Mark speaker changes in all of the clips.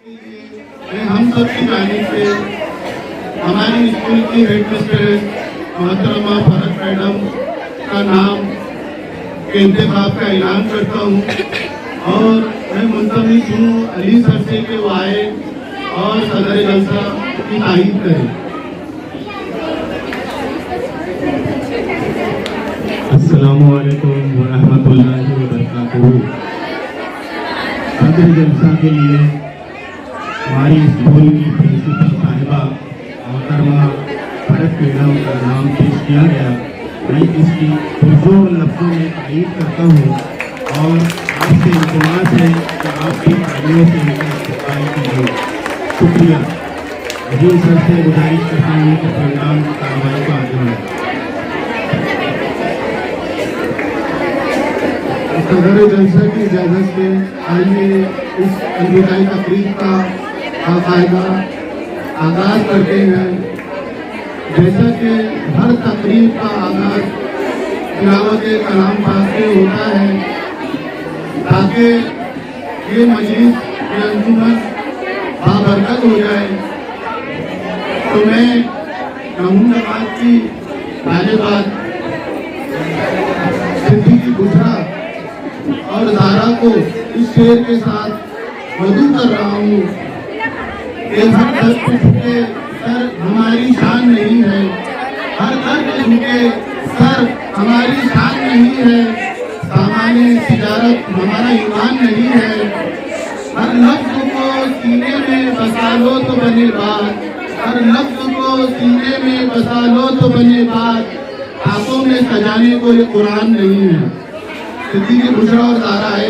Speaker 1: हम सब की जानिब से हमारी स्कूल की हेडमिस्ट्रेस मोहतरमा फरक मैडम का नाम के इंतखाब का ऐलान करता हूँ और मैं मुंतमिस हूँ अली सर से कि वो आए और सदर जलसा की तारीफ करें।
Speaker 2: अस्सलामु अलैकुम व रहमतुल्लाहि व बरकातुहू। सदर जलसा के लिए हमारी स्कूल की प्रिंसिपल साहिबा मोहतरमा फरक मैडम का नाम पेश किया गया। मैं इसकी पुरजोर लफ्ज़ों में तारीफ करता हूँ और आपसे इल्तिमास है कि आपकी तालियों से इनका इस्तेमाल कीजिए। शुक्रिया। अजीम सर से गुजारिश करता हूँ कि प्रोग्राम कार्रवाई को आगे बढ़ाएं।
Speaker 1: सदर जलसा की इजाज़त से आइए इस अलविदाई तकरीब का बाकायदा आगाज़ करते हैं। जैसा कि हर तकरीब का आगाज़ तिलावत कलाम पाक से होता है ताकि ये मजलिस ये अंजुमन बाबरकत हो जाए, तो मैं नमूनाबाद की तालिबात सिद्दीकी बुशरा और जारा को इस शेर के साथ मदू कर रहा हूँ। हर दर्द पे झुके सर हमारी शान नहीं है, हर दर्द पे झुके सर हमारी शान नहीं है, सामान्य तिजारत हमारा ईमान नहीं है। हर लफ्ज को सीने में बसा लो तो बने बात, हर लफ्ज को सीने में बसा लो तो बने बात, आंखों में सजाने को ये कुरान नहीं है। सिद्दीकी बुशरा और जारा है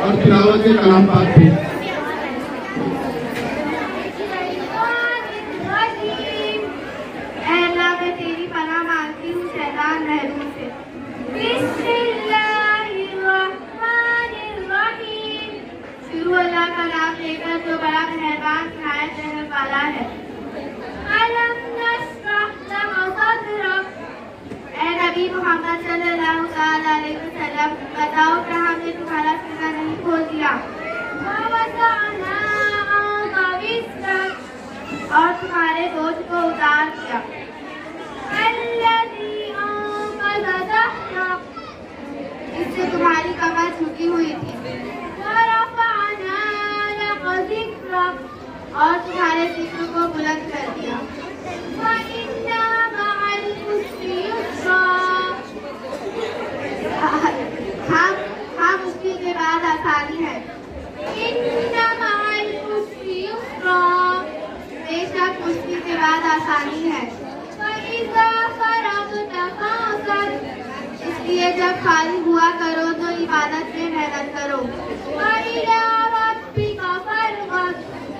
Speaker 1: और तिलावत कलाम पाक थे।
Speaker 3: अल्लाह का नाम लेकर जो बड़ा मेहरबान निहायत रहम वाला है। अलम नशरह लका सदरक, ऐ नबी मोहम्मद सल्लल्लाहु अलैहि वसल्लम बताओ कि हमने तुम्हारा सीना नहीं खोल दिया। ववज़अना अन्का विज़रक, और तुम्हारे बोझ को उतार दिया। अल्लज़ी अन्क़ज़ ज़हरक, इससे तुम्हारी कमर झुकी हुई थी। और तुम्हारे जिक्र को बुलंद कर दिया। हम मुश्किल के बाद आसानी है। बेशक मुश्किल के बाद आसानी है। इसलिए जब खाली हुआ करो तो इबादत में मेहनत करो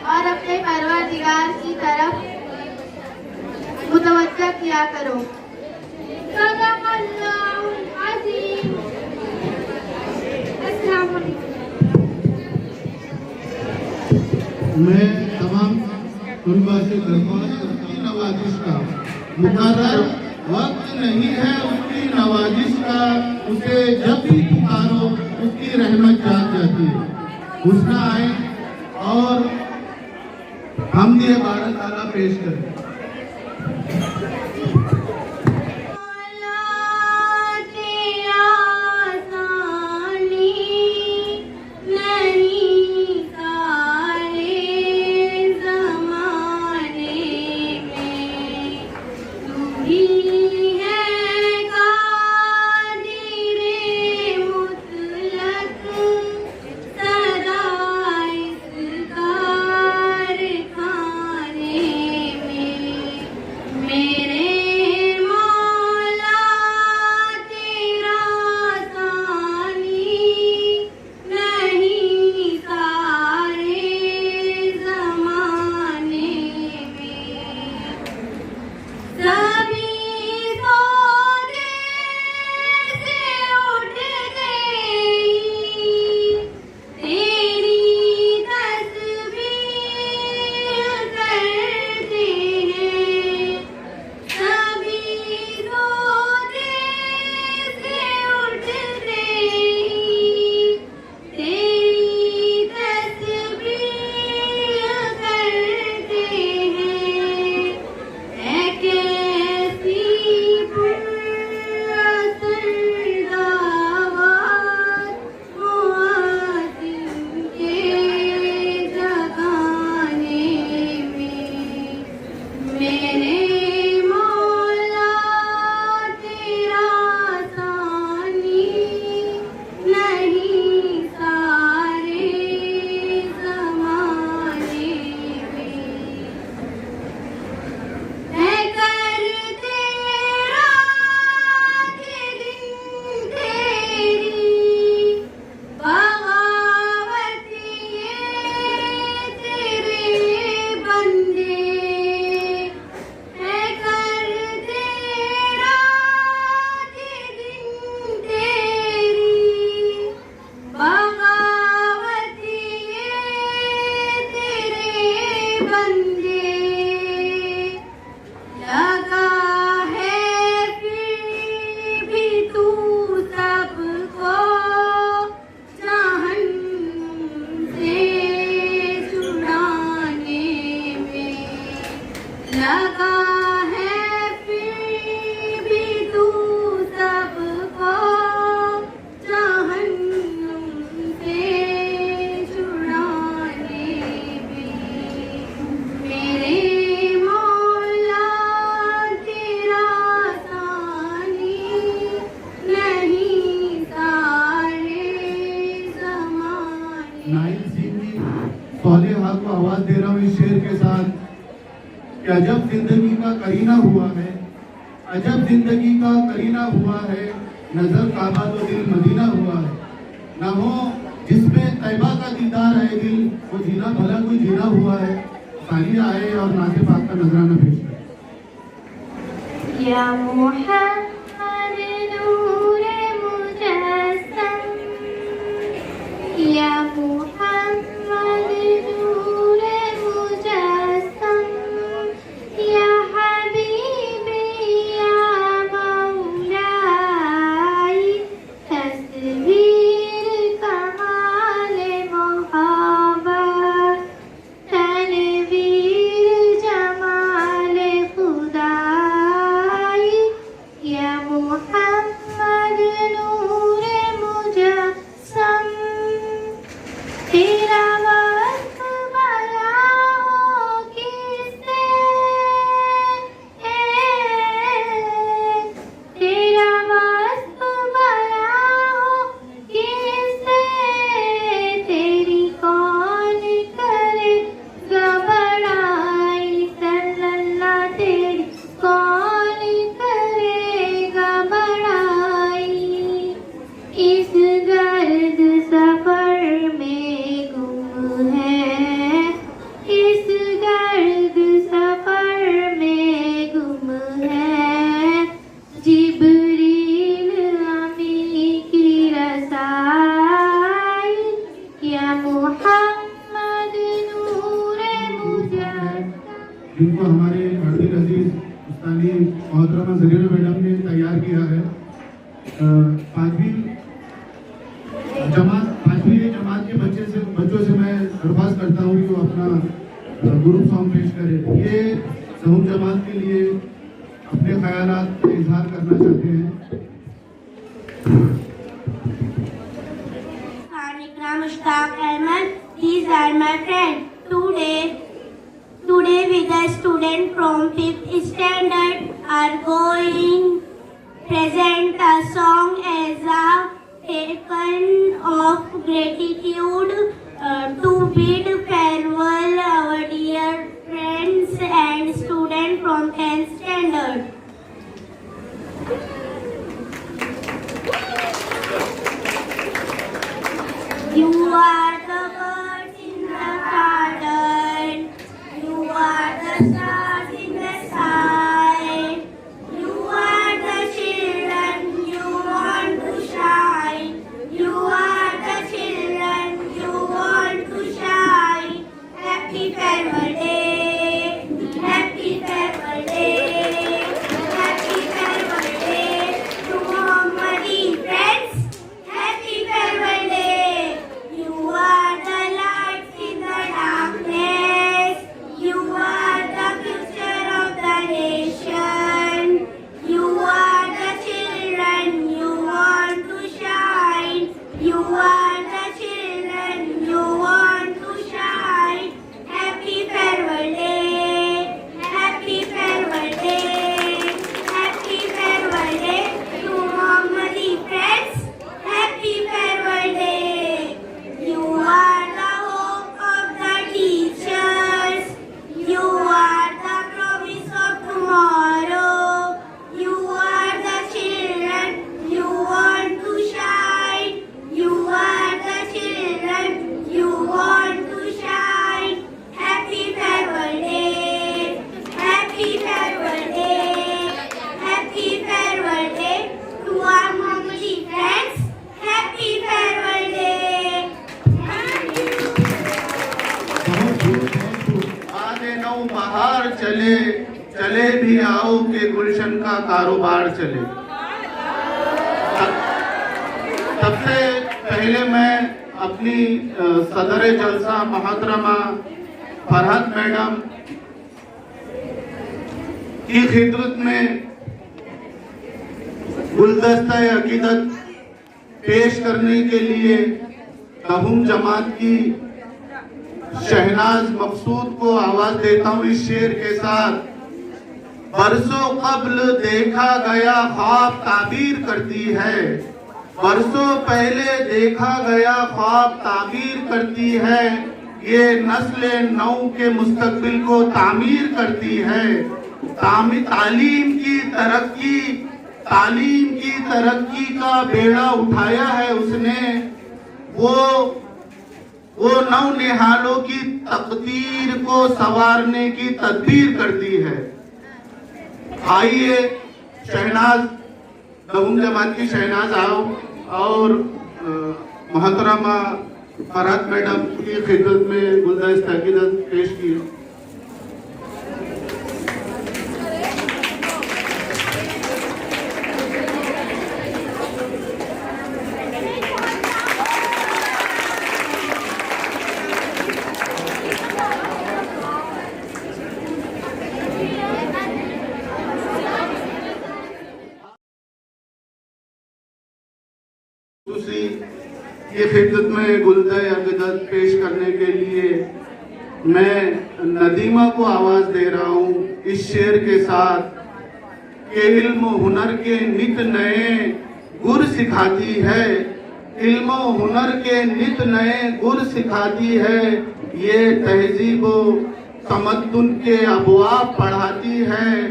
Speaker 3: और अपने परवरदिगार की तरफ मुतवज्जह किया करो। सदक़ल्लाहुल अज़ीम। अस्सलाम वालेकुम।
Speaker 1: मैं तमाम तलबा से दरख्वास्त करता हूं, नवाजिश का मुकर्रर वक्त नहीं है उसकी नवाजिश का, उसे जब भी पुकारो उसकी रहमत जाग जाती है। हुस्ना आए और हम ये बारह ताला पेश करें।
Speaker 3: में
Speaker 1: कि अजब जिंदगी का करीना हुआ है, अजब जिंदगी का करीना हुआ है, नजर काबा तो दिल मदीना हुआ है। न हो जिसमें तैबा का दीदार है दिल, वो जीना भला कोई जीना हुआ है। सालिया आए और नाते पाक का नजराना पेश करें।
Speaker 3: या मुहम्मद नूरे मुजस्सम, या मुहम्मद नूरे मुजस्सम, या हबीबी या मौलाई, तस्वीर कमाल मोहब्बत, तनवीर जमाल खुदाई, या मुहम्मद नूरे मुजस्सम। तेरा वक्त भला हो किससे, तेरा वक्त भला हो किससे, तेरी कौन करेगा बड़ाई, सल्लल्लाह तेरी कौन करेगा बड़ाई। इस गर्द सफर में गुम है, इस गर्द सफर में गुम है, जिब्रील अमी की रसाई, या मुहम्मद नूरे मुजस्सम।
Speaker 1: जिनको हमारे अर्दिल अजीज उस्तानी मोहतरमा जरीना मैडम ने तैयार किया है। पांचवी जमात के बच्चों से मैं दरख्वास्त करता हूँ कि वो अपना ग्रुप सॉन्ग पेश करें। ये सहूम जमात के लिए अपने ख्यालात का इजहार करना चाहते हैं।
Speaker 3: Ikram Mushtaq Ahmed, these are my friends. Today with the student from 5th standard are going present a song as a token of gratitude to bid farewell our dear friends and students from 10th standard. You are the birds in the garden, you are the stars in the sky, you are the children you want to shine, you are the children you want to shine. Happy farewell day, happy farewell day, happy farewell day to Muhammadi friends. Happy farewell day. You are the lights in the darkness. You are the future of the nation. You are the children you want to shine. You are the children you want to shine. Happy farewell day. Happy farewell day. Happy farewell day to Muhammadi friends. Happy farewell day. You are the hope of the teachers. You are the promise of tomorrow. You are the children you want to shine. You are the children you want to shine. Happy farewell day. Happy farewell day. Happy farewell day to our Muhammadi friends. Happy farewell day.
Speaker 1: आधे नौ बहार चले, चले भी आओ के गुलशन का कारोबार चले। सबसे पहले मैं अपनी सदर जलसा मोहतरमा फरहत मैडम की खिदमत में गुलदस्ता अकीदत पेश करने के लिए सहूम जमात की शहनाज मकसूद को आवाज देता हूँ इस शेर के साथ। बरसों कब्ल देखा गया ख्वाब ताबीर करती है, बरसों पहले देखा गया ख्वाब ताबीर करती है, ये नस्ल नौ के मुस्तकबिल को तामीर करती है। तालीम की तरक्की का बेड़ा उठाया है उसने। वो नौनिहालों की तकदीर को संवारने की तदबीर करती है। आइए शहनाज दहुम जमात की शहनाज आओ और मोहतरमा फरहत मैडम की खिदमत में गुलदस्ता पेश की। दूसरी ये खिदमत में गुलदस्ता अक़ीदत पेश करने के लिए मैं नदीमा को आवाज दे रहा हूँ इस शेर के साथ कि इल्म हुनर के नित नए गुर सिखाती है। इल्म हुनर के नित नए गुर सिखाती है। ये तहजीब तमद्दुन के अबवाब पढ़ाती है।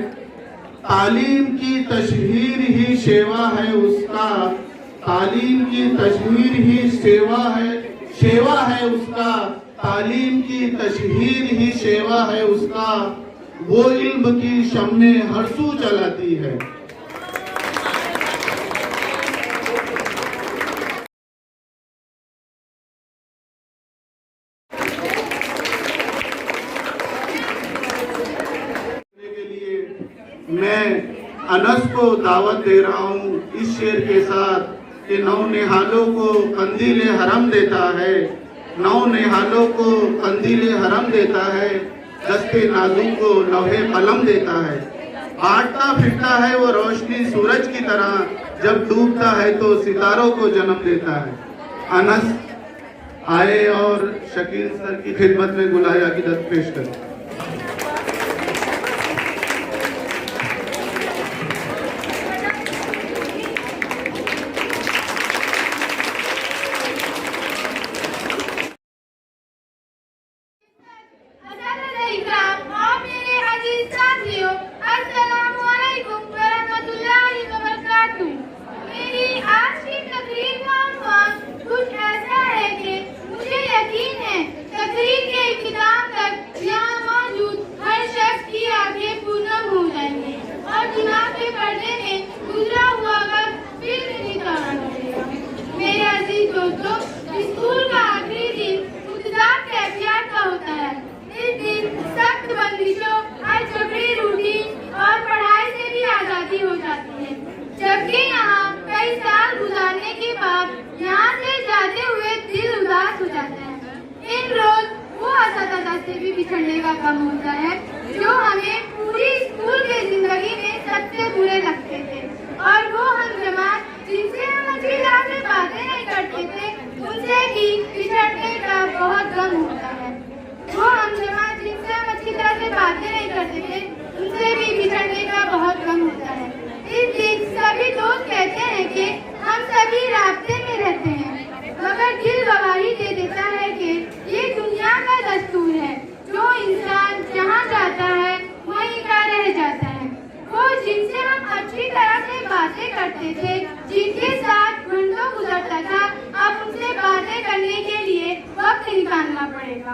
Speaker 1: तालीम की तशहीर ही सेवा है उसका। तालीम की तशहीर ही सेवा है उसका। तालीम की तशहीर ही सेवा है उसका। वो इल्म की शम्मे हर सू चलाती है। के लिए मैं अनस को दावत दे रहा हूँ इस शेर के साथ कि नौनिहालों को कंदीले हरम देता है। नौनिहालों को कंदीले हरम देता है। दस्ते नाज़ुक को लौहे कलम देता है। बांटता फिरता है वो रोशनी सूरज की तरह। जब डूबता है तो सितारों को जन्म देता है। अनस आए और शकील सर की खिदमत में गुलाय अक़ीदत पेश करें।
Speaker 3: स्कूल का आखिरी दिन मुतज़ाद कैफियत का होता है। इस दिन सख्त बंदिशों और जबरी रूटीन और पढ़ाई से भी आज़ादी हो जाती है। जबकि यहाँ कई साल गुजारने के बाद यहाँ से जाते हुए दिल उदास हो जाता है। इन रोज वो असातिज़ा से भी बिछड़ने का गम होता है जो हमें पूरी स्कूल की जिंदगी में सबसे बुरे लगते थे। और वो हम जमात जिनसे हम अच्छी तरह से बातें नहीं करते थे उनसे भी बिछड़ने का बहुत गम होता है। वो हम जमात जिनसे हम अच्छी तरह से बातें नहीं करते थे उनसे भी बिछड़ने का बहुत गम होता है। इस दिन सभी दोस्त कहते हैं कि हम सभी रास्ते में रहते हैं, मगर दिल गवाही दे देता है कि ये दुनिया का दस्तूर है। जो इंसान जहाँ जाता है वहीं का रह जाता है। वो जिनसे हम अच्छी तरह से बातें करते थे, जिनके साथ घंटों गुजरता था, अब उनसे बातें करने के लिए वक्त निकालना पड़ेगा।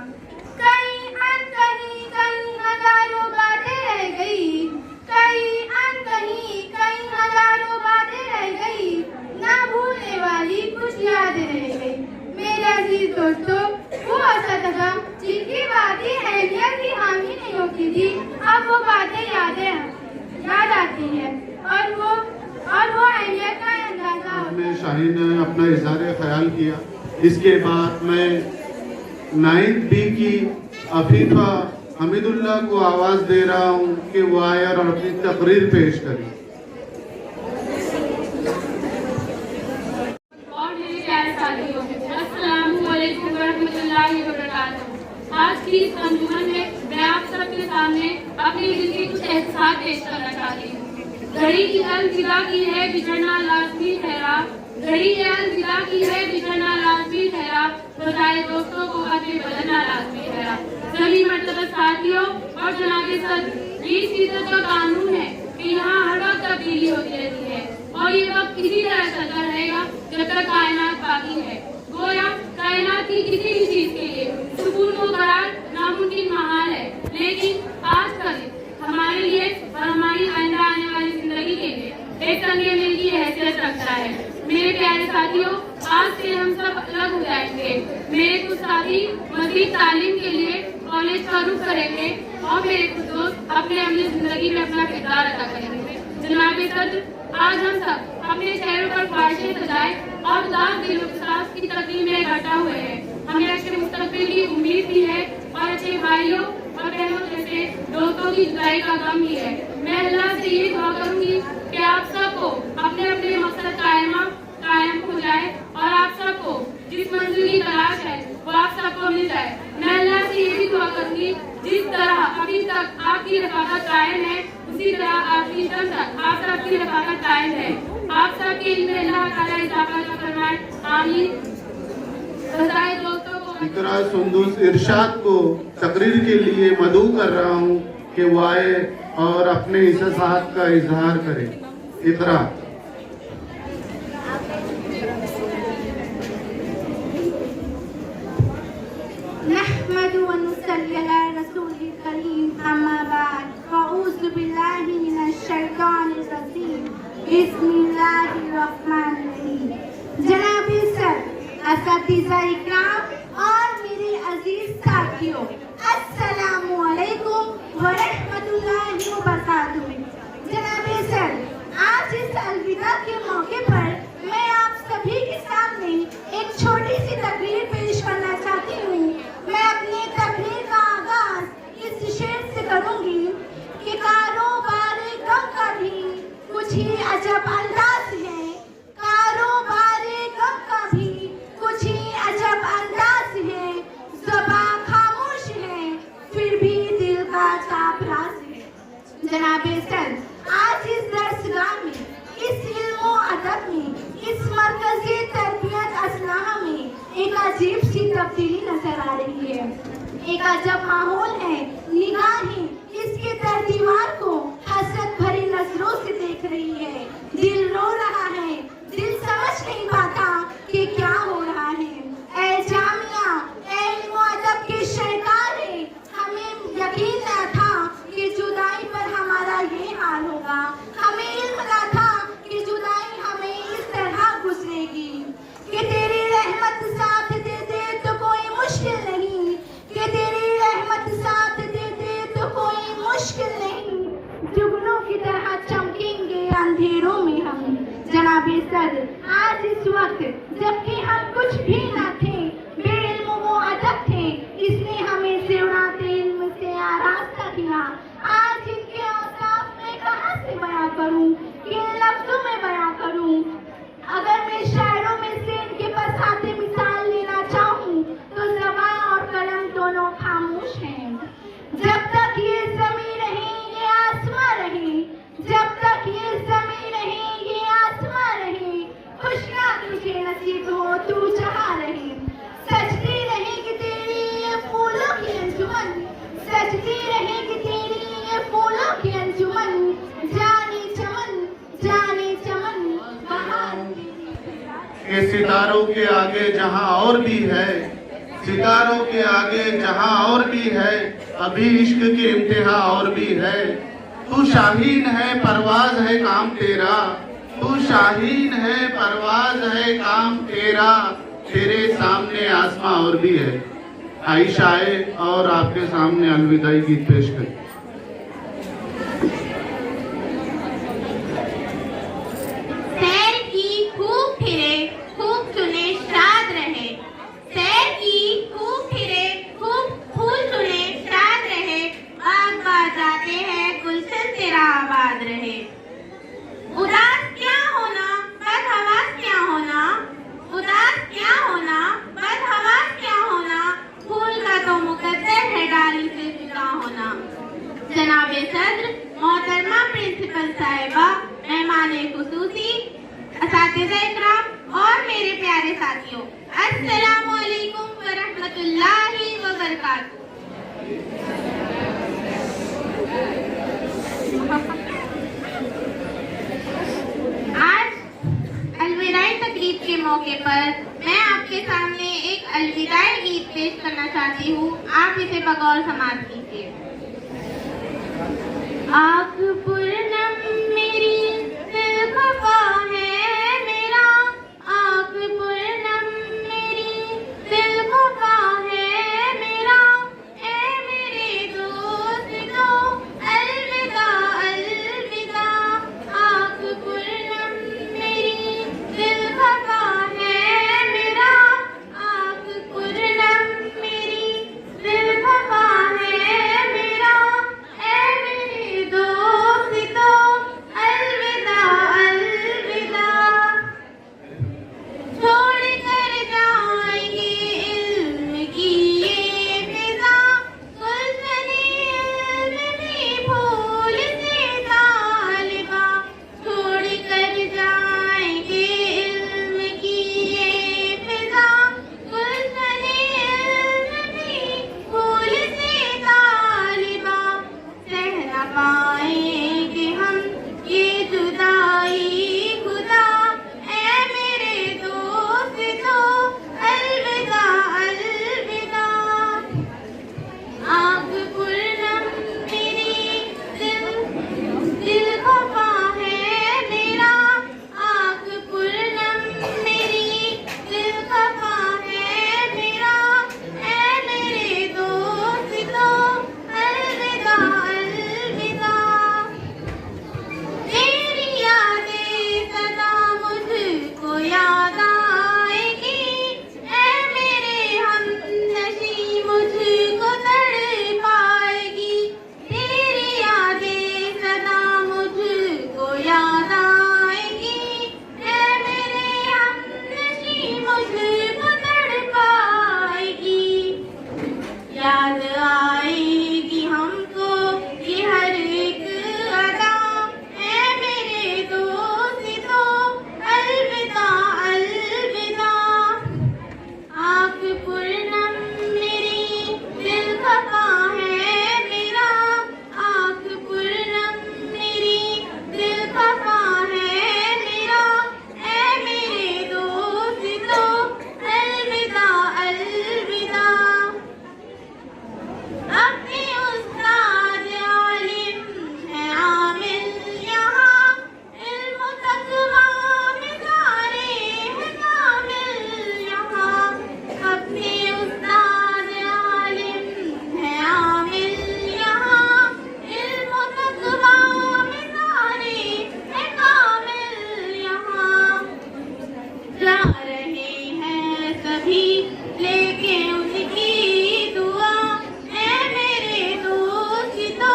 Speaker 3: कहीं अनकहीं कहीं हजारों बातें रह गई। कहीं अनकहीं कहीं हजारों बातें रह गई। ना भूलने वाली कुछ यादें रह गई। मेरे अजीज दोस्तों, वो असातिज़ा जिनकी बातें अहमियत की हामी नहीं होती थी, अब वो बातें याद आती है और वो अहमियत का अंदाजा
Speaker 1: में शाहीन ने अपना इज़हार ख्याल किया। इसके बाद मैं 9th B की अफीफा हमीदुल्लाह को आवाज दे रहा हूँ कि वो आए और अपनी तकरीर पेश करें।
Speaker 4: और मेरे प्यारे साथियों, अस्सलामु अलैकुम वरहमतुल्लाहि वबरकातुहू। आज की इस अंजुमन में मैं आप सबके सामने अपने दिल के कुछ एहसास पेश करना चाहती हूँ। घड़ी की अलविदा की है बिछड़ना लाज़मी ठहरा। घड़ी ये अलविदा की है, बिछड़ना लाजमी ठहरा, बजाए दोस्तों को आगे बढ़ना लाजमी ठहरा। सभी मर्तबा साथियों और जनाबे सर, 20% का कानून है कि यहाँ हर वक्त तब्दीली होती रहती है और ये वक्त इसी तरह चलता रहेगा जब तक कायनात बाकी है। गोया कायनात की किसी भी चीज के लिए सुकून को करार नामुमकिन महाल है, लेकिन आजकल हमारे लिए और हमारी आइंदा आने वाली जिंदगी के लिए एक तंगे मिल की हैसियत रखता है। मेरे प्यारे साथियों, आज से हम सब अलग हो जाएंगे। मेरे कुछ साथी मज़ीद तालीम के लिए कॉलेज का रुख करेंगे और मेरे कुछ दोस्त अपने अपनी जिंदगी में अपना किरदार अदा करेंगे। जनाबे सदर, आज हम सब अपने चेहरों पर ख्वाहिशें सजाए और उदास दिलों के साथ की तकलीफ में इकट्ठा हुए हैं। हमें अच्छे मुस्तकबिल की उम्मीद भी है और अच्छे भाइयों और बहनों जैसे दोस्तों की जुदाई का गम भी है। मैं अल्लाह से ये दुआ करूंगी कि आप सबको अपने अपने मकसद कायम हो जाए और आप सबको जिस मंजिल की तलाश है वो आप सबको मिल जाए। मैं अल्लाह से ये भी दुआ करूंगी जिस तरह अभी तक आपकी रफाकत कायम है उसी तरह आखिरी दम तक आप सबकी रफाकत कायम है। आप सबके इल्म अल्लाह ताला इजाफा फरमाए, आमीन। बजाए दोस्तों को
Speaker 1: इकरा सुंदुस इरशाद को तकरीर के लिए मदऊ कर रहा हूँ कि वो आए और अपने एहसास का इजहार करे। इकरा।
Speaker 3: नहमदु व नुसल्ली अला रसूलिल करीम, अम्मा बाद, अऊज़ु बिल्लाहि मिनश शैतानिर रजीम, बिस्मिल्लाहिर रहमानिर रहीम। जनाबे सर, असातिज़ा इकराम और मेरे अजीज साथियों, अस्सलामु अलैकुम व रहमतुल्लाहि व बरकातुहू। जनाबे सर, आज इस अलविदा के मौके पर मैं आप सभी के सामने एक छोटी सी तकरीर पेश करना चाहती हूँ। मैं अपनी तकरीर का आगाज इस शेर से करूँगी कि कारोबारे गम का भी कुछ ही अजब अंदाज है, कारोबारे गम का भी कुछ ही अजब अंदाज है, ज़बान खामोश है फिर भी दिल का चापराज है। जनाबे सर, आज इस दर्सगाह में, इस इल्म अदब में, इस मरकज़ी तरबियत असलाह में एक अजीब सी तब्दीली नजर आ रही है। एक अजब माहौल है, निगाहें इसके दर दीवार को हसरत भरी नजरों से देख रही है। दिल रो रहा है, दिल समझ नहीं पाता कि क्या हो रहा है। ऐ जामिया, ऐ इल्म अदब के शहकारे, हमें यकीन न था कि जुदाई पर हमारा ये हाल होगा। हमें इल्म न था कि जुदाई हमें इस तरह गुजरेगी। कि तेरी रहमत साथ दे दे तो कोई मुश्किल नहीं, कि तेरी रहमत साथ दे दे तो कोई मुश्किल नहीं, जुगनों की तरह चमकेंगे अंधेरों में हम। जनाबे सर, आज इस वक्त जबकि हम कुछ भी न थे, बेइल्म वो अदब थे, इसने हमें ज़ेवराते इल्म से आरास्ता किया। आज इनके औसाफ में कहाँ से बयां करूं, किन लफ्जों में बयां करूं। अगर मैं शायरों में से इनके बसाते मिसाल लेना चाहूं तो ज़बान और कलम दोनों खामोश हैं। जब तक ये ज़मीं रहे ये आसमां रहे, जब तक ये ज़मीं रहे ये आसमां रहे, खुशियाँ तुझे नसीब हो तू जहाँ रहे। सजती रहेगी तेरी ये फूलों की अंजुमन, सजती रहेगी तेरी ये फूलों की अंजुमन, जाने चमन जाने चमन बहार
Speaker 1: के सितारों के आगे जहां और भी है, सितारों के आगे जहां और भी है, अभी इश्क की इम्तिहा और भी है। तू शाहीन है परवाज है काम तेरा, तू शाहीन है परवाज है काम तेरा, तेरे सामने आसमां और भी है। आयशा आए और आपके सामने अलविदाई गीत पेश करें।
Speaker 3: सैर की खूब फिरे खूब चुने शाद रहे, सैर की खूब फिरे खूब फूल चुने शाद रहे, बाग बाग जाते हैं गुलशन तेरा आबाद रहे। उदास क्या होना बदहवास क्या होना, उदास क्या होना बदहवास क्या होना, फूल का तो मुकद्दर है डाली से जुदा होना। जनाबे सदर, मोहतरमा प्रिंसिपल साहिबा, मेहमान खुसूसी, असातिज़ा इकराम अस्सलामु अलैकुम व रहमतुल्लाहि व बरकातुहू। आज अलविदाई तकरीब के मौके पर मैं आपके सामने एक अलविदाई गीत पेश करना चाहती हूँ। आप इसे बगौर समाप्त कीजिए। आँख पूर्णम मेरी दिल खफा है मेरा, आँख पूर्णम मेरी दिल खफा है मेरा, ए मेरे दोस्त तो अलविदा अलविदा। आँख पूर्णम मेरी दिल खफा है मेरा, आँख पूर्णम मेरी दिल खफा है मेरा, ए मेरे दोस्त तो अलविदा अलविदा। छोड़ कर जाएंगे इल्म की ये फिजा, गुलशने इल्म भी फूल से तालिबा। छोड़ कर जाएंगे इल्म की ये फिजा, गुलशने इल्म भी फूल से तालिबा। सह न पाएंगे हम ये जुदाई खुदा, ऐ मेरे दोस्त तो अलविदा अलविदा। आँख पूर्णम मेरी दिल खफा है मेरा, आँख पूर्णम मेरी दिल खफा है मेरा, ऐ मेरे दोस्त तो अलविदा अलविदा। तेरी यादें सदा मुझको याद आएगी, ऐ मेरे हमनशी मुझको तड़पाएगी। तेरी यादें सदा मुझको याद आएगी, ऐ मेरे हमनशी मुझको तड़पाएगी। याद आएगी हमको ये हर एक अदा, ऐ मेरे दोस्त तो अलविदा अलविदा। आँख पूर्णम मेरी दिल खफा है मेरा, आँख पूर्णम मेरी दिल खफा है मेरा, ऐ मेरे दोस्त तो अलविदा अलविदा। अपने उस्ताद आलिम है आमिल यहाँ, इल्म तक़वा में सारे हैं कामिल यहाँ। अपने उस्ताद आलिम है आमिल यहाँ, इल्म तक़वा में सारे हैं कामिल यहाँ। जा रहे हैं सभी लेके उनकी दुआ, ऐ मेरे दोस्त तो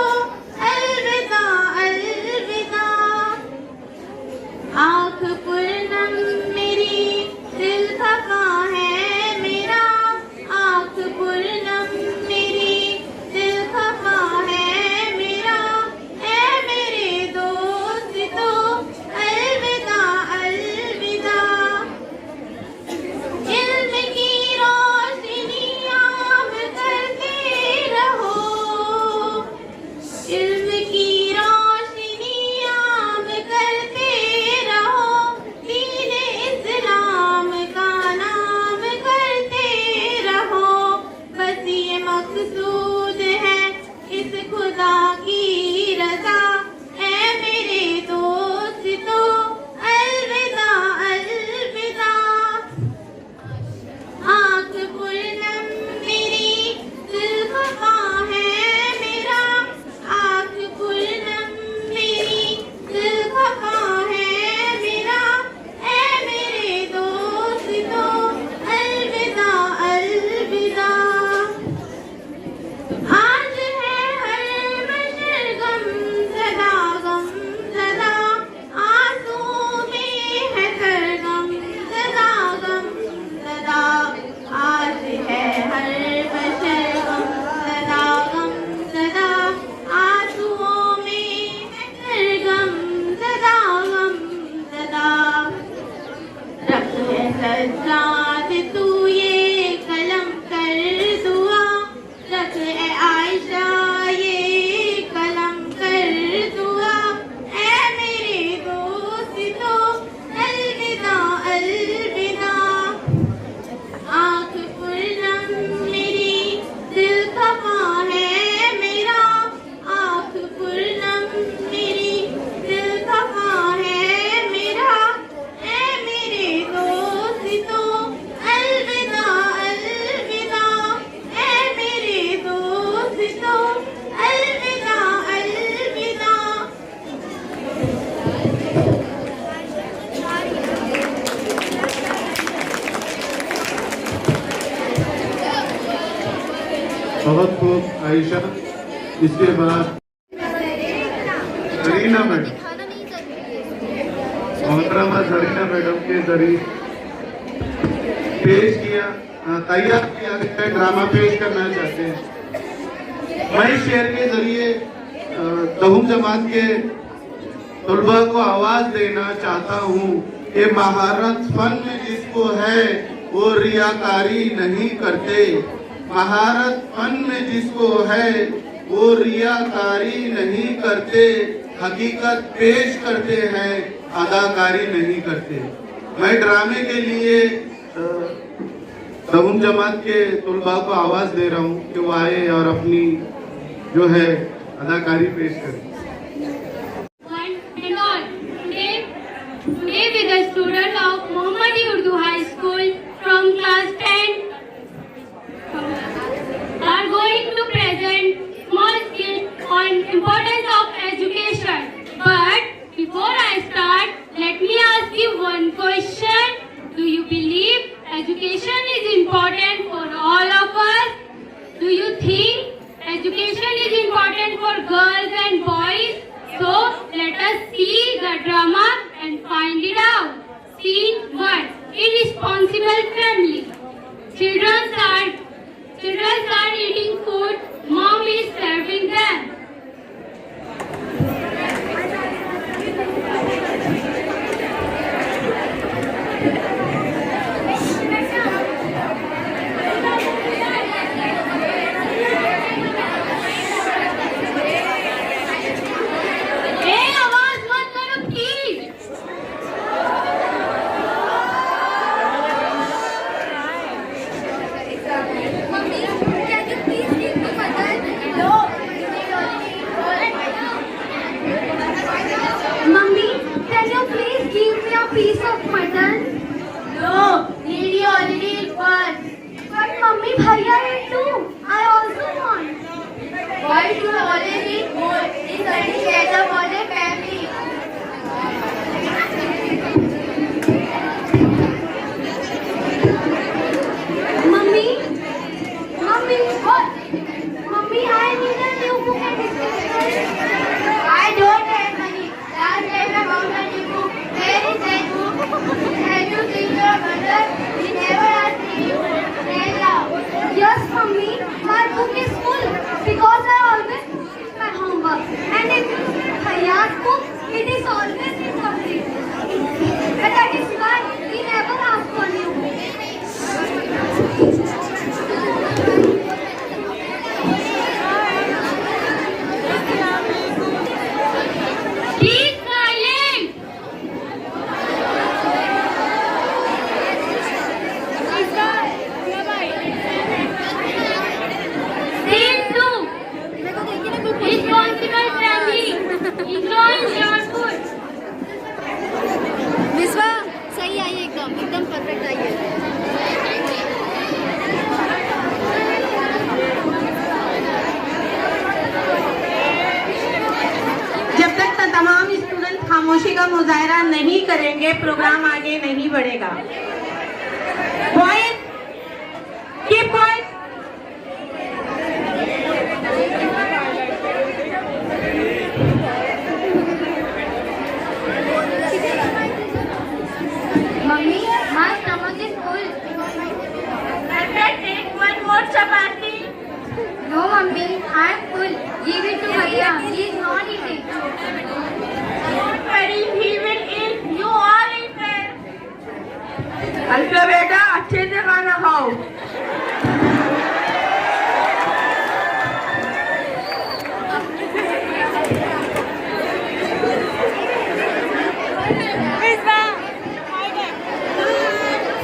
Speaker 3: अलविदा अलविदा। आँख पूर्णम मेरी दिल खफा है मेरा, आँख पूर्णम मेरी दिल खफा है मेरा, ऐ मेरे दोस्त तो अलविदा अलविदा। इल्म की रोशनी आम करते रहो, इल्म की रोशनी आम करते रहो, दीन इस्लाम का नाम करते रहो। बस ये मकसूद है इस खुदा की रजा, ऐ मेरे दोस्त तो अलविदा अलविदा। आँख पूर्णम मेरी दिल खफा है मेरा, आँख पूर्णम मेरी दिल खफा है मेरा, ऐ मेरे दोस्त तो अलविदा अलविदा। आज है हर बशर गमज़दा गमज़दा, आंसू में है सरगमज़दा गमज़दा। आज है हर बशर गमज़दा गमज़दा, आंसुओं में है सरगमज़दा गमज़दा। रख है सज्जाद तू
Speaker 1: बहुत खूब आयशा। इसके बाद जरीना मैडम, मोहतरमा जरीना मैडम के जरिए पेश किया तैयार किया गया ड्रामा पेश करना चाहते हैं। मैं शेर के जरिए दहुम जमात के तलबा को आवाज देना चाहता हूँ कि महारत फन में जिसको है वो रियाकारी नहीं करते। महारत फन में जिसको है वो रियाकारी नहीं करते। हकीकत पेश करते हैं, अदाकारी नहीं करते। मैं ड्रामे के लिए दहुम जमात के तलबा को आवाज दे रहा हूँ कि वो आए और अपनी जो है अदाकारी पेश करें।
Speaker 4: Today with the student of Mohammadi Urdu High School from class 10 are going to present small skit on importance of education. But before I start, let me ask you one question. Do you believe education is important for all of us? Do you think education is important for girls and boys? So let us see the drama and find it out. Scene 1. Irresponsible family. Children are eating food. Mom is serving them.
Speaker 3: Piece of mutton? No, Didi already ate one. But Mummy, Bhaiya ate two. I also want. Why should you always eat more? It's only better for the family. Mummy, what? Mummy, I need a new book and dictionary. I don't have money. Last time I bought a new book. Where is that book? Have you seen your mother? She never asked me. Stand now. Yes, Mummy. My book is full because I always finish my homework. And if you see Bhaiya's book, it is always incomplete. But that is why we never ask for new book.
Speaker 5: एकदम perfect I है।
Speaker 6: जब तक तमाम student खामोशी का मुजाहरा नहीं करेंगे प्रोग्राम आगे नहीं बढ़ेगा। Boys keep quiet.
Speaker 3: Mummy, my stomach is full.
Speaker 6: Can I take one more chapati?
Speaker 3: No, Mummy, I am full. Give it to Bhaiya. He is not eating.
Speaker 6: Don't worry, he will eat. You all eat it. Alpha beta अच्छे से खाना खाओ।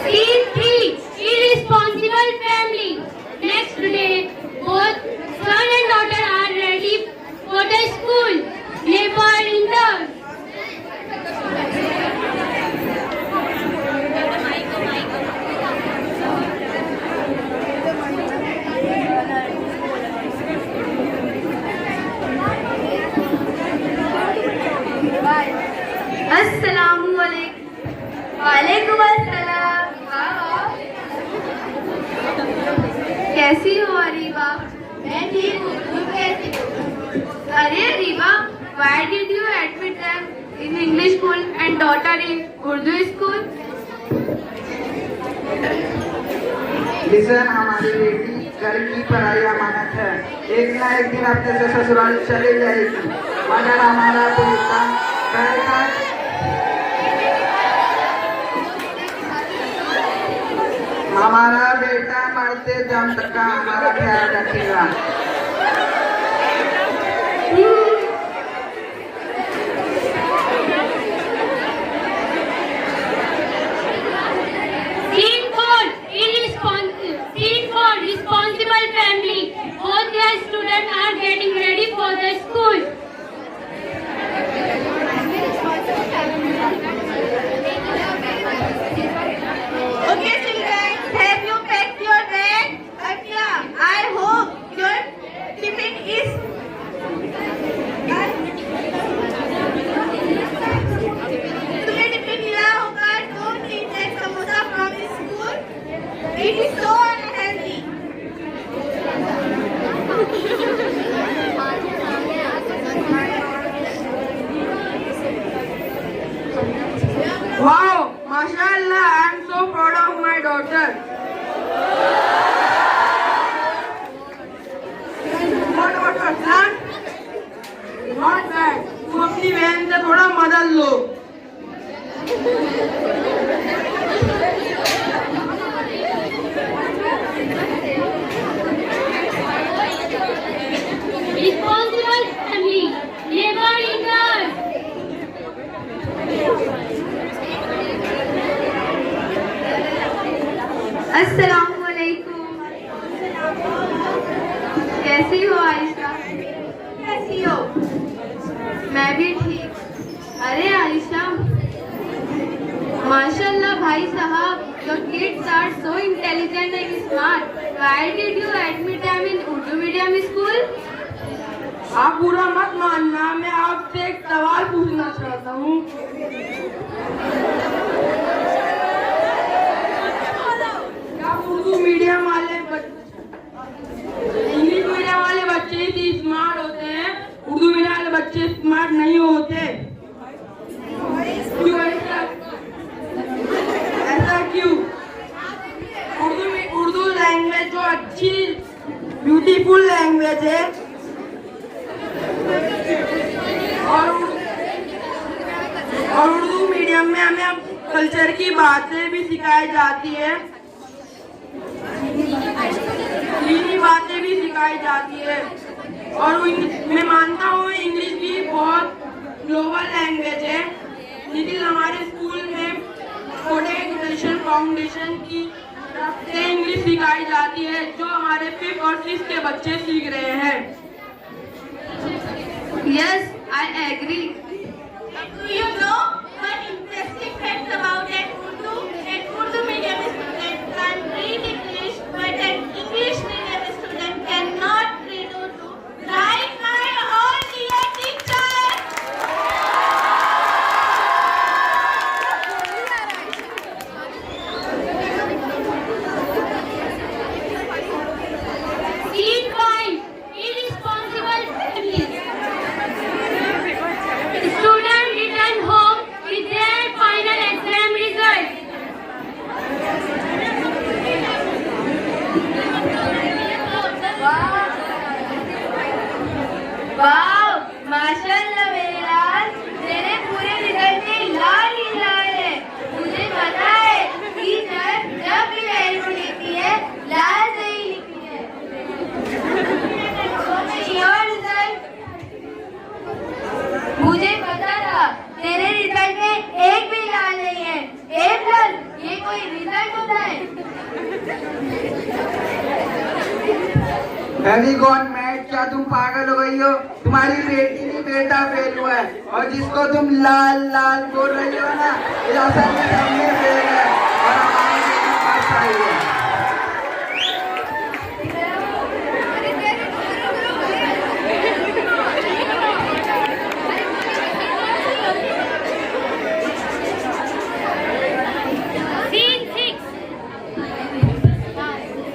Speaker 4: Scene 3. Irresponsible family. Next day, both son and daughter are ready for the school. They were in the
Speaker 3: वालेकुम अस्सलाम। कैसी हो Areeba? Why did you admit them in English school and daughter in Urdu school?
Speaker 7: Listen, हमारी बेटी घर की पढ़ाई अमानत है, एक ना एक दिन अपने से ससुराल चले जाएगी, मगर हमारा बेटा मरते दम तक का हमारा ख्याल रखेगा।
Speaker 4: Responsible family. All their students are getting ready for the school.
Speaker 6: Okay, children, have you packed your bag? I hope your tiffin is. तुम्हें टिफिन मिला होगा। Don't eat that samosa from school. It is so unhealthy. Wow, mashallah, I am so proud of my daughter. What, son? Not bad. तुम अपनी बहन से थोड़ा मदद लो।
Speaker 4: Responsible family. Never ignorant.
Speaker 3: अस्सलामुअलैकुम। कैसी हो आयशा?
Speaker 6: कैसी हो?
Speaker 3: मैं भी ठीक। अरे आयशा, माशाल्लाह भाई साहब, your kids are so intelligent and smart. Why did you admit them in Urdu medium school?
Speaker 6: आप बुरा मत मानना, मैं आपसे एक सवाल पूछना चाहता हूँ। क्या उर्दू मीडियम वाले इंग्लिश मीडियम वाले बच्चे ही स्मार्ट होते हैं, उर्दू मीडियम वाले बच्चे स्मार्ट नहीं होते? क्यों ऐसा क्यों? उर्दू लैंग्वेज जो अच्छी ब्यूटीफुल लैंग्वेज है और उर्दू मीडियम में हमें कल्चर की बातें भी सिखाई जाती है, दीनी बातें भी सिखाई जाती है। और मैं मानता हूँ इंग्लिश भी बहुत ग्लोबल लैंग्वेज है, लेकिन हमारे स्कूल में कोटे एजुकेशन फाउंडेशन की तरफ से इंग्लिश सिखाई जाती है, जो हमारे 5th और 6th के बच्चे सीख रहे हैं।
Speaker 3: Yes, I agree.
Speaker 6: Do you know one interesting fact about that Urdu medium student can read English, but an English medium student cannot read Urdu? Right, my own dear teacher.
Speaker 4: Scene 5. Irresponsible families. Students return home with their final exam result.
Speaker 3: वाह, माशाल्लाह मेरे लाल, तेरे पूरे result में लाल ही लाल है। मुझे पता है टीचर जब भी वैल्यू लिखती है लाल से ही लिखती है। Your result, मुझे पता था तेरे रिजल्ट में एक भी लाल नहीं है। A+, ये कोई रिजल्ट होता है?
Speaker 7: हैवी गॉन मैड, क्या तुम पागल हो गई हो? तुम्हारी बेटी नहीं बेटा फेल हुआ है, और जिसको तुम लाल लाल बोल रही हो ना, ये असल में हमने फेल है और हमारी बेटी पास आई है।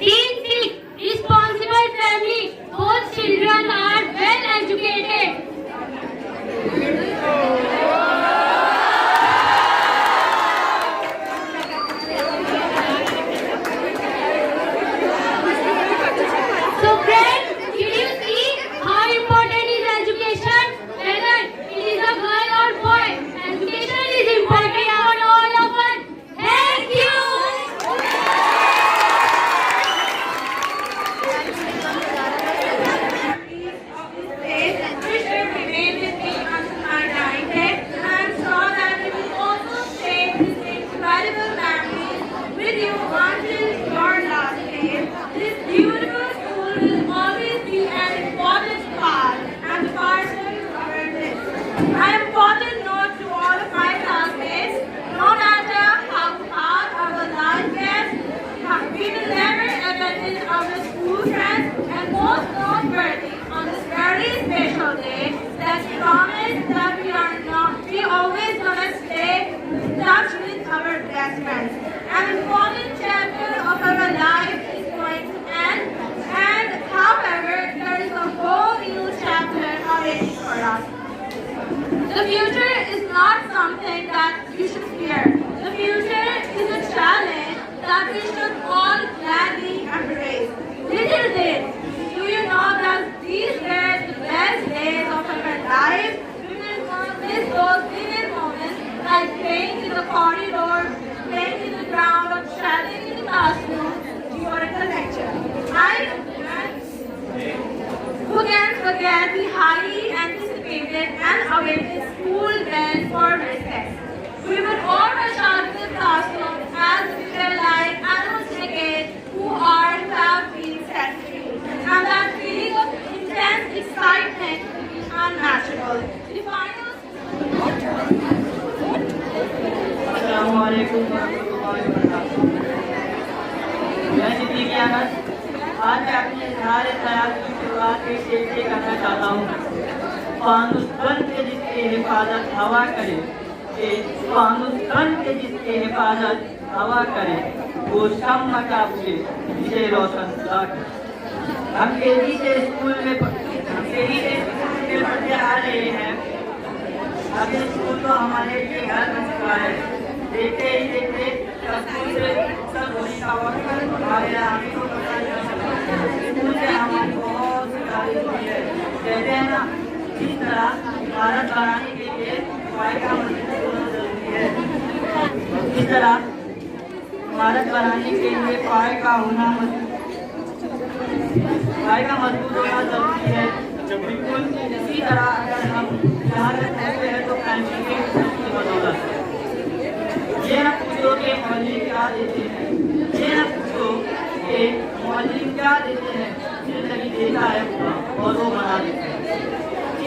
Speaker 4: Scene 6. Responsible family. Both children are well educated.
Speaker 3: has promised that we always gonna stay in touch with our best friends. An important chapter of our life is going to end, and however, there is a whole new chapter awaiting for us. The future is not something that you should fear. The future is a challenge that we should all gladly embrace. Little did do you know that these were the best days of our lives. We will miss those vivid moments like playing in the corridor, playing in the ground, or chatting in the classroom during the lecture. Who can forget the highly anticipated and awaited school bell for recess? We would all rush out of the classroom as we were like animal chickens who are have been set free. And that feeling of intense excitement would be unnatural. The finals.
Speaker 8: अस्सलामुअलैकुम वरहमतुल्लाहि वबरकातुहू। मैं सिद्दीकी अनस आज मैं अपने इज़हार ख्याल की शुरुआत एक शेर से करना चाहता हूँ। फानुस बन के जिसकी हिफाजत हवा करे, फानुस बन के जिसकी हिफाजत हवा करे, वो शम्मा का बुझे जिसे रोशन खुदा करे। हम तेजी से स्कूल में पढ़ते आ रहे हैं। अब स्कूल तो हमारे लिए घर बन चुका है। देखते ही देखते स्कूल से सब होने का वक्त आ गया। हमें तो पता नहीं स्कूल से हमारी बहुत सी तारीफ हुई है। कहते हैं ना, इस तरह भारत बनाने के लिए पढ़ाई का मजबूत होना जरूरी है। इस तरह भारत बनाने के लिए पढ़ाई का मजबूत होना जरूरी है। बिल्कुल इसी तरह अगर हम यहाँ तक पहुँचे हैं तो फैमिली की बदौलत। ये न पूछो कि मौलिक क्या देते हैं, ये न पूछो कि मौलिक क्या देते हैं, जिंदगी देता है और वो बना देते हैं।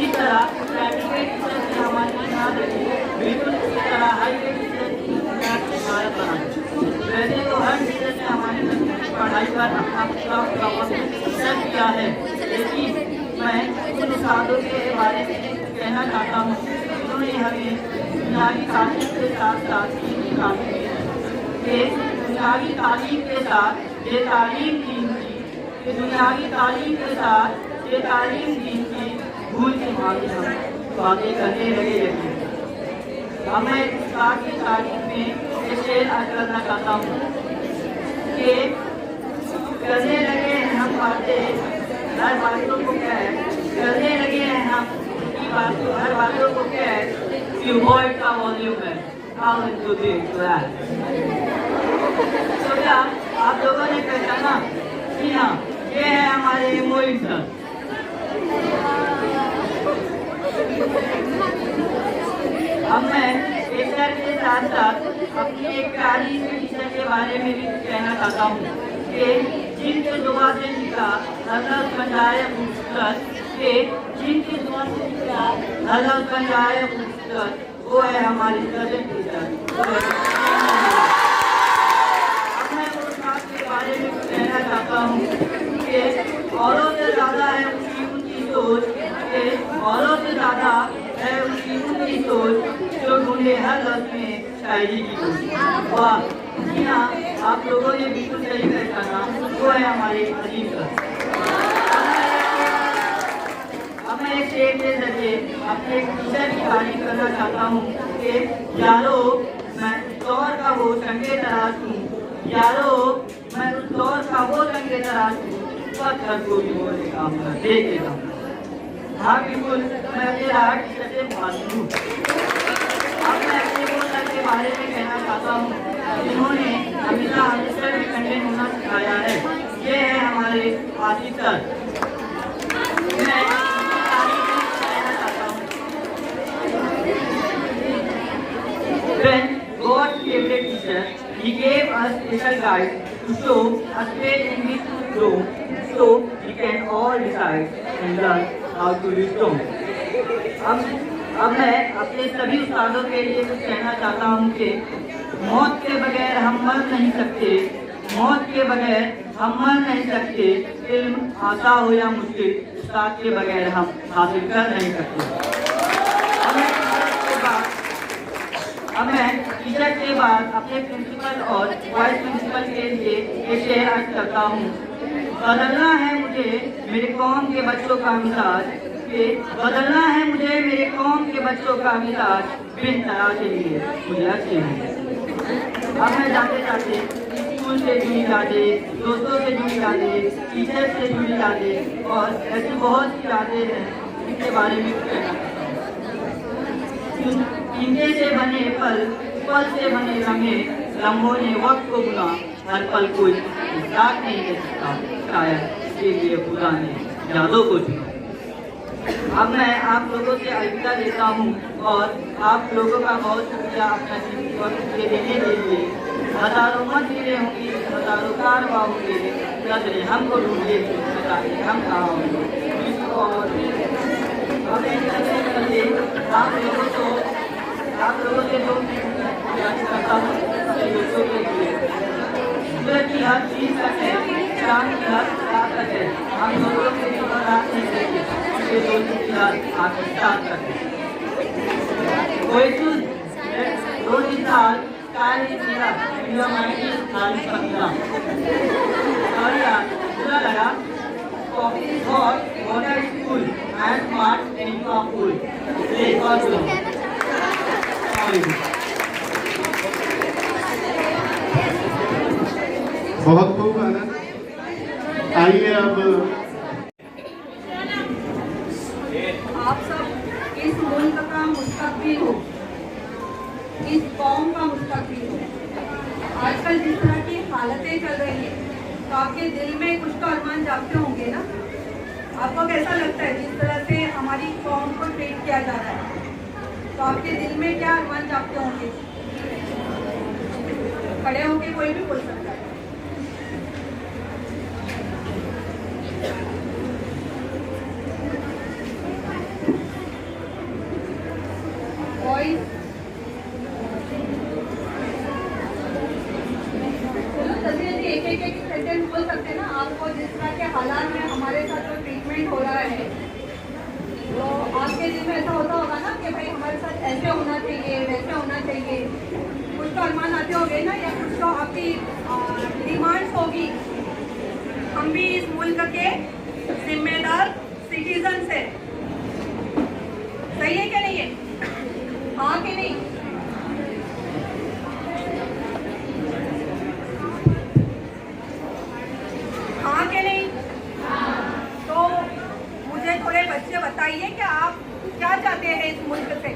Speaker 8: इस तरह फैमिली के टीचर से हमारी याद रखी, बिल्कुल इसी तरह हर एक टीचर की भारत बनाए। वैसे तो हर टीचर से हमारी पढ़ाई पर अपना पूरा सर्व किया है, लेकिन मैं उन उस्तादों के बारे में कहना चाहता हूँ जिन्होंने हमें दुनियावी तालीम के साथ साथ दुनियावी तालीम के साथ ये तालीम दीन की, दुनियावी तालीम के साथ ये तालीम दीन की भूल की भांति हम बातें करने लगे रहते। अब मैं इस बात की तारीफ में ये शेर अर्ज करना चाहता हूँ कि करने लगे हैं हम बातें, हर बातों को क्या है, करने लगे हैं हम उनकी बातों, हर बातों को क्या है कि वॉइस का वॉल्यूम है। तो क्या आप लोगों ने पहचाना कि हाँ, ये है हमारे मोइन सर। अब मैं एक सर के साथ साथ अपनी एक प्यारी टीचर के बारे में भी कहना चाहता हूँ कि जिनके दुआ से निकला हजरत पंजाए खूबसूरत, के जिनकी दुआ से निकला हजरत पंजाए खूबसूरत, वो है हमारी प्रेजेंट टीचर। अब मैं उस बात के बारे में कहना चाहता हूँ कि औरों से ज़्यादा है उनकी सोच, औरों से ज़्यादा है उनकी सोच जो ढूंढे हर लफ्ज़ में शायरी की कोशिश। वाह जी हाँ, आप लोगों ने बिल्कुल सही पहचाना, वो है हमारे अजीब सर। अब मैं एक शेर के जरिए अपने टीचर की तारीफ करना चाहता हूँ कि यारो मैं दौर का वो संगे तराश हूँ, यारो मैं उस दौर का वो संगे तराश हूँ, पत्थर को भी बोलने का देख लेता हूँ। हाँ बिल्कुल, मैं अपने राह टीचर से मालूम हूँ। अब मैं अपने वो सर के बारे में कहना चाहता हूँ जिन्होंने हमेशा हमेशा भी कंटेंट होना सिखाया है। ये है हमारे Asif sir. When God's favorite teacher, he gave us special guide to show us where in which to grow, so we can all decide and learn how to live strong. अब मैं अपने सभी उस्तादों के लिए कुछ कहना चाहता हूँ कि मौत के बगैर हम मर नहीं सकते, मौत के बगैर हम मर नहीं सकते, इल्म आसान हो या मुश्किल, उस्ताद के बगैर हम हासिल कर नहीं सकते। अब मैं टीचर के बाद अपने प्रिंसिपल और वाइस प्रिंसिपल के लिए एक शेर अर्ज करता हूँ। बदलना है मुझे मेरे कौम के बच्चों का मिजाज, बदलना है मुझे मेरे कौम के बच्चों का मिजाज, बिन तरह के लिए मुझे अच्छे हैं। अब मैं जाते जाते स्कूल से जुड़ी यादें, दोस्तों से जुड़ी यादें, टीचर से जुड़ी यादें और ऐसी बहुत सी यादें हैं जिनके बारे में कहना चाहता हूँ। ईंटे से बने पल, पल से बने लम्हे, लम्हों ने वक्त को बुला, हर पल कोई याद नहीं कर सकता, शायद इसलिए खुदा ने यादों को चुना। अब मैं आप लोगों से अलविदा लेता हूँ और आप लोगों का बहुत शुक्रिया अपना कीमती देने के लिए। हजारों मस्जिदें होंगी, हजारों कारवा होंगे, नजरे हमको ढूंढे, बताइए हम कहाँ होंगे। और आप लोगों से जो करता हूँ दोस्तों के लिए, सूरज की हर चीज तक है, चांद की हर रात तक है, हम दोनों के लिए रात नहीं देंगे, उनके दोनों की रात आपके साथ तक है। कोई सुन रोज साल काली मेरा इंडिया माइटी खाली पकड़ा और यार बुरा लगा coffee hot water school and smart इनका फूल ले और
Speaker 1: बहुत खूब आनंद। आइए अब
Speaker 9: आप सब इस मुल्क का मुस्तकबिल हो, इस कौम का मुस्तकबिल हो। आजकल जिस तरह की हालतें चल रही हैं तो आपके दिल में कुछ तो अरमान जागते होंगे ना। आपको कैसा लगता है जिस तरह से हमारी कौम को ट्रीट किया जा रहा है, तो आपके दिल में क्या अरमान जागते होंगे? खड़े होके कोई भी बोल सकता है। एक सेंटेंस बोल सकते हैं ना। आपको जिस तरह के हालात में हमारे साथ जो ट्रीटमेंट हो रहा है, तो आपके दिल में ऐसा होता होगा ना कि भाई हमारे साथ ऐसे होना चाहिए, वैसे होना चाहिए। कुछ तो अरमान आते होंगे ना, या कुछ तो आपकी डिमांड्स होगी। हम भी इस मुल्क के जिम्मेदार सिटीजन हैं, सही है क्या नहीं है? हाँ कि नहीं? हाँ कि नहीं? तो मुझे थोड़े बच्चे बताइए कि आप क्या चाहते हैं इस मुल्क से?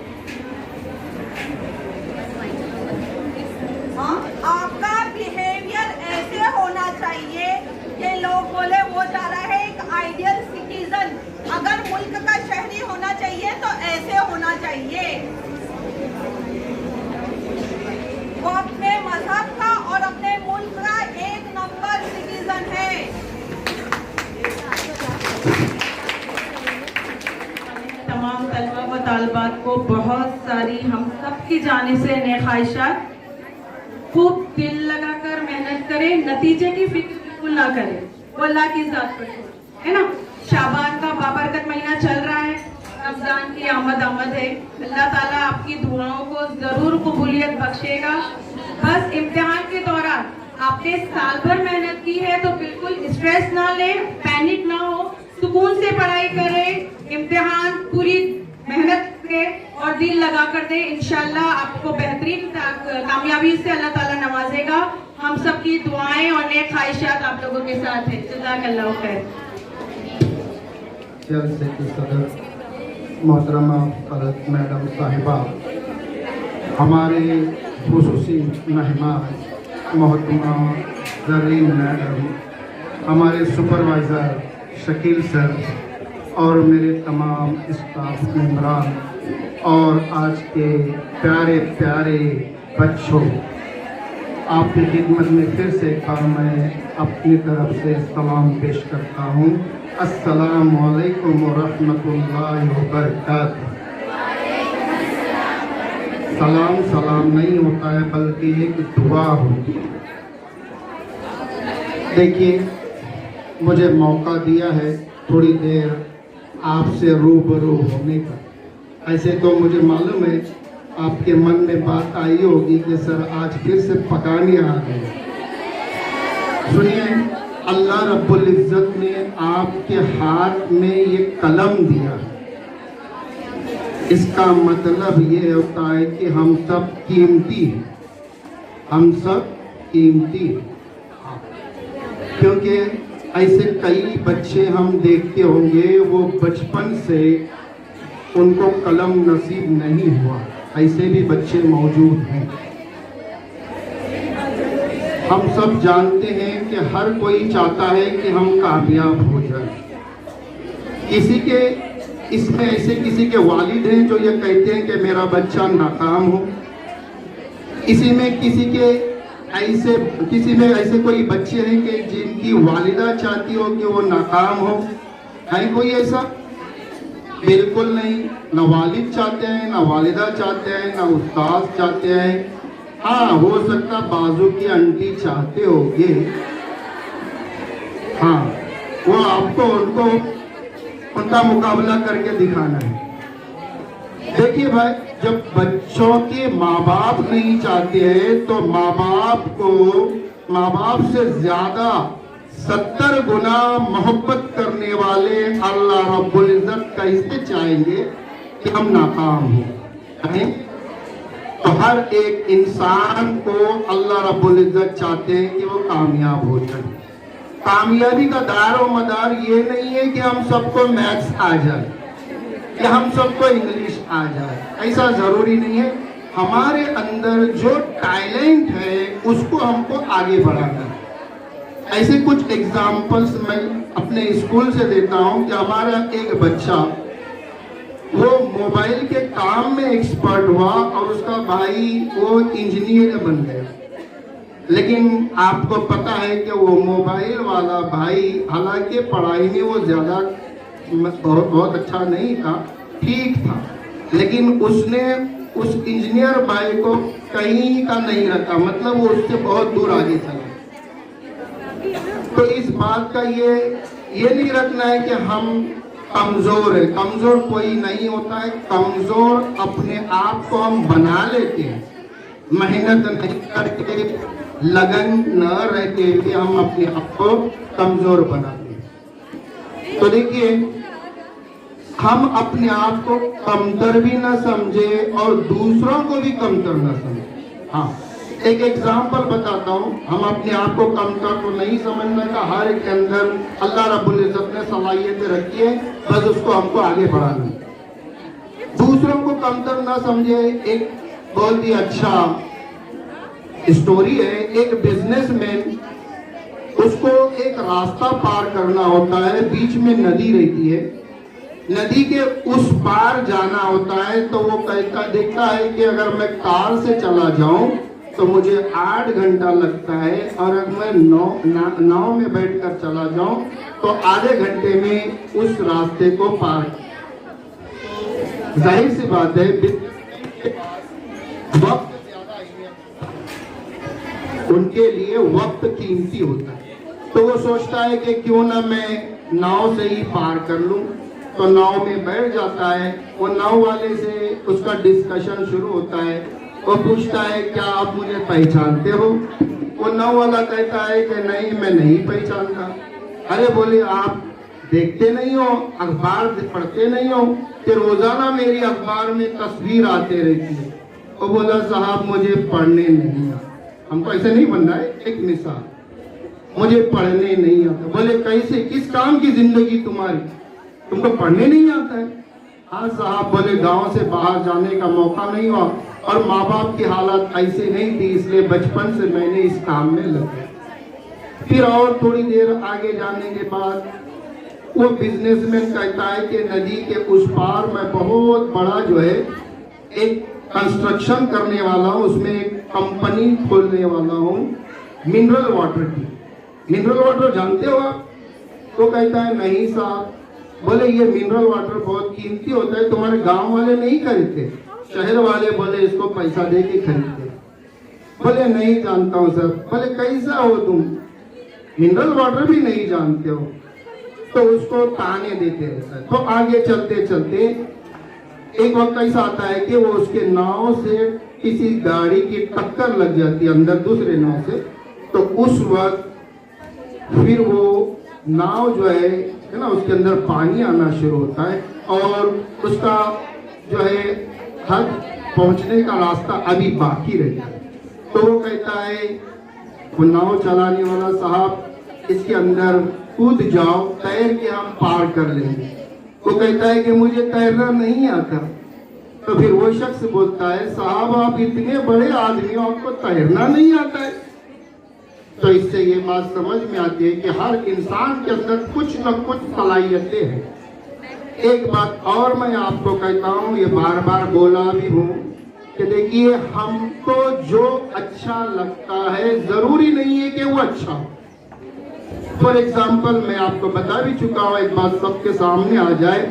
Speaker 9: हाँ, आपका बिहेवियर ऐसे होना चाहिए कि लोग बोले वो जा रहा है एक आइडियल सिटीजन। अगर मुल्क का शहरी होना चाहिए तो ऐसे होना चाहिए। वो अपने मजहब का और अपने मुल्क का एक नंबर सिटीजन है।
Speaker 6: तमाम तलबा व तालिबात को बहुत सारी हम सब की जानिब से नेक ख्वाहिशात। खूब दिल लगाकर मेहनत करें, नतीजे की फिक्र बिल्कुल ना करें, वो अल्लाह की जात पर है ना। शाबान का बाबरकत महीना चल रहा है, रमजान की आमद है। अल्लाह ताला आपकी दुआओं को जरूर कबूलियत बख्शेगा। बस इम्तिहान के दौरान आपने साल भर मेहनत की है तो बिल्कुल स्ट्रेस ना लें, पैनिक ना हो, सुकून से पढ़ाई करें, इम्तिहान पूरी मेहनत करें और दिल लगा कर दें। इंशाल्लाह आपको बेहतरीन कामयाबी से अल्लाह ताला नवाजेगा। हम सब की दुआएं और नेक ख्वाहिशात आप लोगों के साथ है। जज़ाकल्लाह खैर।
Speaker 1: जलसे की सदर मोहतरमा फरत मैडम साहिबा, हमारे खुसूसी मेहमान मोहतरमा जरीन मैडम, हमारे सुपरवाइज़र शकील सर और मेरे तमाम स्टाफ मेंबरान और आज के प्यारे प्यारे बच्चों, आपकी खिदमत में फिर से एक बार मैं अपनी तरफ से सलाम पेश करता हूँ। अस्सलामु अलैकुम व रहमतुल्लाहि व बरकातहू। सलाम सलाम नहीं होता है बल्कि एक दुआ होती है। देखिए, मुझे मौका दिया है थोड़ी देर आपसे रूबरू होने का। ऐसे तो मुझे मालूम है आपके मन में बात आई होगी कि सर आज फिर से पकाने आ गए। सुनिए, अल्लाह रब्बुल इज्जत ने आपके हाथ में ये कलम दिया, इसका मतलब ये होता है कि हम सब कीमती हैं, हम सब कीमती हैं। क्योंकि ऐसे कई बच्चे हम देखते होंगे वो बचपन से उनको कलम नसीब नहीं हुआ, ऐसे भी बच्चे मौजूद हैं। हम सब जानते हैं कि हर कोई चाहता है कि हम कामयाब हो जाएं। किसी के इसमें ऐसे किसी के वालिद हैं जो ये कहते हैं कि मेरा बच्चा नाकाम हो, किसी में ऐसे कोई बच्चे हैं कि जिनकी वालिदा चाहती हो कि वो नाकाम हो। है कोई ऐसा? बिल्कुल नहीं। ना वालिद चाहते हैं, ना वालिदा चाहते हैं, ना उस्ताद चाहते हैं। हाँ, हो सकता बाजू की आंटी चाहते होंगे, हाँ, वो आपको उनका मुकाबला करके दिखाना है। देखिए भाई, जब बच्चों के माँ बाप नहीं चाहते हैं तो माँ बाप से ज्यादा 70 गुना मोहब्बत करने वाले अल्लाह रब्बुल इज्जत कैसे चाहेंगे कि हम नाकाम हो। तो हर एक इंसान को अल्लाह रब्बुल इज्जत चाहते हैं कि वो कामयाब हो जाए। कामयाबी का दारो मदार ये नहीं है कि हम सबको मैथ्स आ जाए या हम सबको इंग्लिश आ जाए, ऐसा जरूरी नहीं है। हमारे अंदर जो टैलेंट है उसको हमको आगे बढ़ाना है। ऐसे कुछ एग्जाम्पल्स मैं अपने स्कूल से देता हूँ कि हमारा एक बच्चा वो मोबाइल के काम में एक्सपर्ट हुआ और उसका भाई वो इंजीनियर बन गया। लेकिन आपको पता है कि वो मोबाइल वाला भाई हालांकि पढ़ाई में वो ज़्यादा बहुत अच्छा नहीं था, ठीक था, लेकिन उसने उस इंजीनियर भाई को कहीं का नहीं रखा, मतलब वो उससे बहुत दूर आगे चला। तो इस बात का ये नहीं रखना है कि हम कमजोर है। कमजोर कोई नहीं होता है, कमजोर अपने आप को हम बना लेते हैं, मेहनत नहीं करके, लगन न रहते हुए हम अपने आप को कमजोर बनाते हैं। तो देखिए, हम अपने आप को कमतर भी ना समझे और दूसरों को भी कमतर ना समझे। हाँ, एक एग्जाम्पल बताता हूँ। हम अपने आप को कमतर तो नहीं समझने का, हर एक के अंदर अल्लाह रब्बुल इज्जत ने सलाहियतें रखी है, बस उसको हमको आगे बढ़ाना है। दूसरों को कमतर ना समझे। एक बहुत ही अच्छा स्टोरी है। एक बिजनेसमैन, उसको एक रास्ता पार करना होता है, बीच में नदी रहती है, नदी के उस पार जाना होता है। तो वो देखता है कि अगर मैं कार से चला जाऊं तो मुझे 8 घंटा लगता है, और अगर मैं नाव में बैठकर चला जाऊं तो आधे घंटे में उस रास्ते को पार। जाहिर सी बात है, वक्त उनके लिए वक्त कीमती होता है। तो वो सोचता है कि क्यों ना मैं नाव से ही पार कर लूं। तो नाव में बैठ जाता है। वो नाव वाले से उसका डिस्कशन शुरू होता है। वो पूछता है, क्या आप मुझे पहचानते हो? वो नाव वाला कहता है कि नहीं, मैं नहीं पहचानता। अरे बोले, आप देखते नहीं हो, अखबार पढ़ते नहीं हो कि रोजाना मेरी अखबार में तस्वीर आते रहती है? वो बोला, साहब मुझे पढ़ने नहीं आता। हमको ऐसे नहीं बनना है, एक मिसाल, मुझे पढ़ने नहीं आता। बोले, कैसे, किस काम की जिंदगी तुम्हारी, तुमको पढ़ने नहीं आता है? हाँ साहब। बोले, गांव से बाहर जाने का मौका नहीं हुआ और माँ बाप की हालत ऐसे नहीं थी, इसलिए बचपन से मैंने इस काम में लग गया। फिर और थोड़ी देर आगे जाने के बाद वो बिजनेसमैन कहता है कि नदी के उस पार मैं बहुत बड़ा जो है एक कंस्ट्रक्शन करने वाला हूँ, उसमें एक कंपनी खोलने वाला हूँ, मिनरल वाटर की। मिनरल वाटर जानते हो आप? तो कहता है, नहीं साहब। बोले, ये मिनरल वाटर बहुत कीमती होता है, तुम्हारे गांव वाले नहीं खरीदते, शहर वाले बोले इसको पैसा दे के खरीदते। बोले, नहीं जानता हूँ सर। बोले, कैसा हो तुम, मिनरल वाटर भी नहीं जानते हो? तो उसको ताने देते रहता है। तो आगे चलते चलते एक वक्त ऐसा आता है कि वो उसके नाव से किसी गाड़ी की टक्कर लग जाती है अंदर दूसरे नाव से, तो उस वक्त फिर वो नाव जो है ना उसके अंदर पानी आना शुरू होता है और उसका जो है हद पहुंचने का रास्ता अभी बाकी रहता है। तो वो कहता है, वो नाव चलाने वाला साहब, इसके अंदर कूद जाओ, तैर के हम पार कर लेंगे। वो कहता है कि मुझे तैरना नहीं आता। तो फिर वो शख्स बोलता है, साहब आप इतने बड़े आदमी हो, आपको तैरना नहीं आता है। तो इससे ये बात समझ में आती है कि हर इंसान के अंदर कुछ न कुछ सलाहियतें हैं। एक बात और मैं आपको कहता हूँ, ये बार बार बोला भी हूँ कि देखिए, हमको जो अच्छा लगता है जरूरी नहीं है कि वो अच्छा हो। फॉर एग्जाम्पल मैं आपको बता भी चुका हूँ, एक बात सबके सामने आ जाए।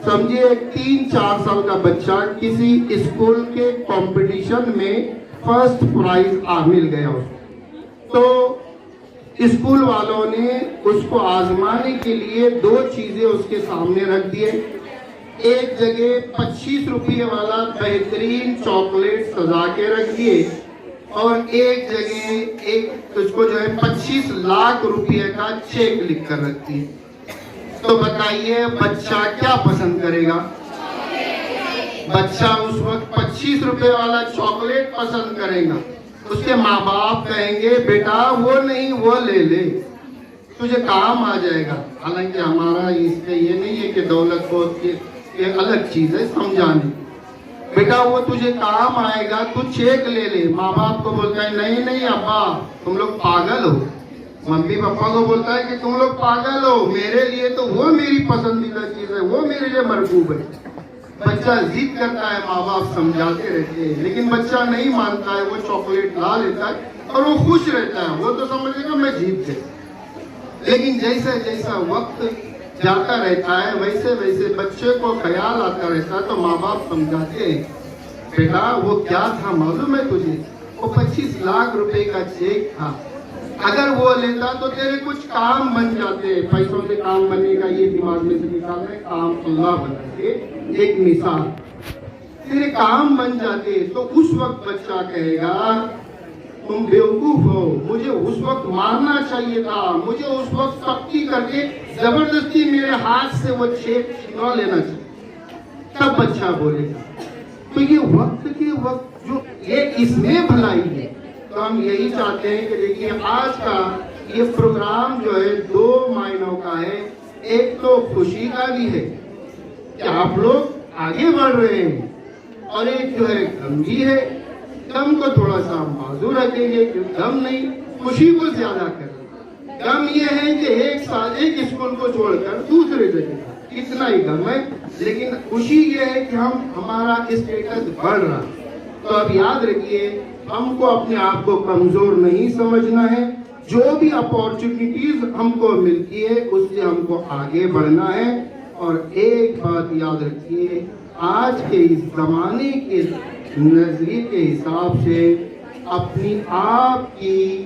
Speaker 1: समझिए एक 3-4 साल का बच्चा किसी स्कूल के कंपटीशन में फर्स्ट प्राइज मिल गया उसको, तो स्कूल वालों ने उसको आजमाने के लिए 2 चीजें उसके सामने रख दिए। एक जगह 25 रुपये वाला बेहतरीन चॉकलेट सजा के रख दिए और एक जगह एक उसको जो है 25 लाख रुपए का चेक लिख कर रख दिए। तो बताइए बच्चा क्या पसंद करेगा? बच्चा उस वक्त 25 रुपए वाला चॉकलेट पसंद करेगा। उसके माँ बाप कहेंगे, बेटा वो नहीं, वो ले ले, तुझे काम आ जाएगा। हालांकि हमारा इसका ये नहीं है कि दौलत बहुत ये अलग चीज है, समझाने। बेटा वो तुझे काम आएगा, तू चेक ले ले। माँ बाप को बोलता है, नहीं नहीं अब्बा तुम लोग पागल हो। मम्मी पापा को बोलता है कि तुम लोग पागल हो, मेरे लिए तो वो मेरी पसंदीदा चीज है, वो मेरे लिए मरकूब है। बच्चा जिद करता है, माँ बाप समझाते रहते हैं, लेकिन बच्चा नहीं मानता है। वो चॉकलेट ला लेता है और वो खुश रहता है, वो तो समझेगा मैं जीत गया। लेकिन जैसा जैसा वक्त जाता रहता है वैसे वैसे बच्चे को ख्याल आता रहता है। तो माँ बाप समझाते हैं, बेटा वो क्या था मालूम है तुझे? वो 25 लाख रुपए का चेक था, अगर वो लेता तो तेरे कुछ काम बन जाते। पैसों से काम बनने का ये दिमाग में से निकाल रहे, काम अल्लाह बनाते। एक मिसाल, तेरे काम बन जाते। तो उस वक्त बच्चा कहेगा, तुम बेवकूफ हो, मुझे उस वक्त मारना चाहिए था, मुझे उस वक्त सख्ती करके जबरदस्ती मेरे हाथ से वो चेक छीनवा लेना चाहिए। तब बच्चा बोलेगा। तो ये वक्त के वक्त जो ये इसमें भलाई है। तो हम यही चाहते हैं कि देखिए आज का ये प्रोग्राम जो है 2 मायनों का है। एक तो खुशी का भी है कि आप लोग आगे बढ़ रहे हैं, और एक जो है गम भी है। गम को थोड़ा सा माजूर रखेंगे, गम नहीं, खुशी को ज्यादा करें। गम ये है कि एक साल एक स्कूल को छोड़कर दूसरे जगह, इतना ही गम है। लेकिन खुशी ये है कि हमारा स्टेटस बढ़ रहा है। तो अब याद रखिए, हमको अपने आप को कमजोर नहीं समझना है। जो भी अपॉर्चुनिटीज हमको मिलती है उससे हमको आगे बढ़ना है। और एक बात याद रखिए, आज के इस जमाने के नजरिए के हिसाब से अपनी आप की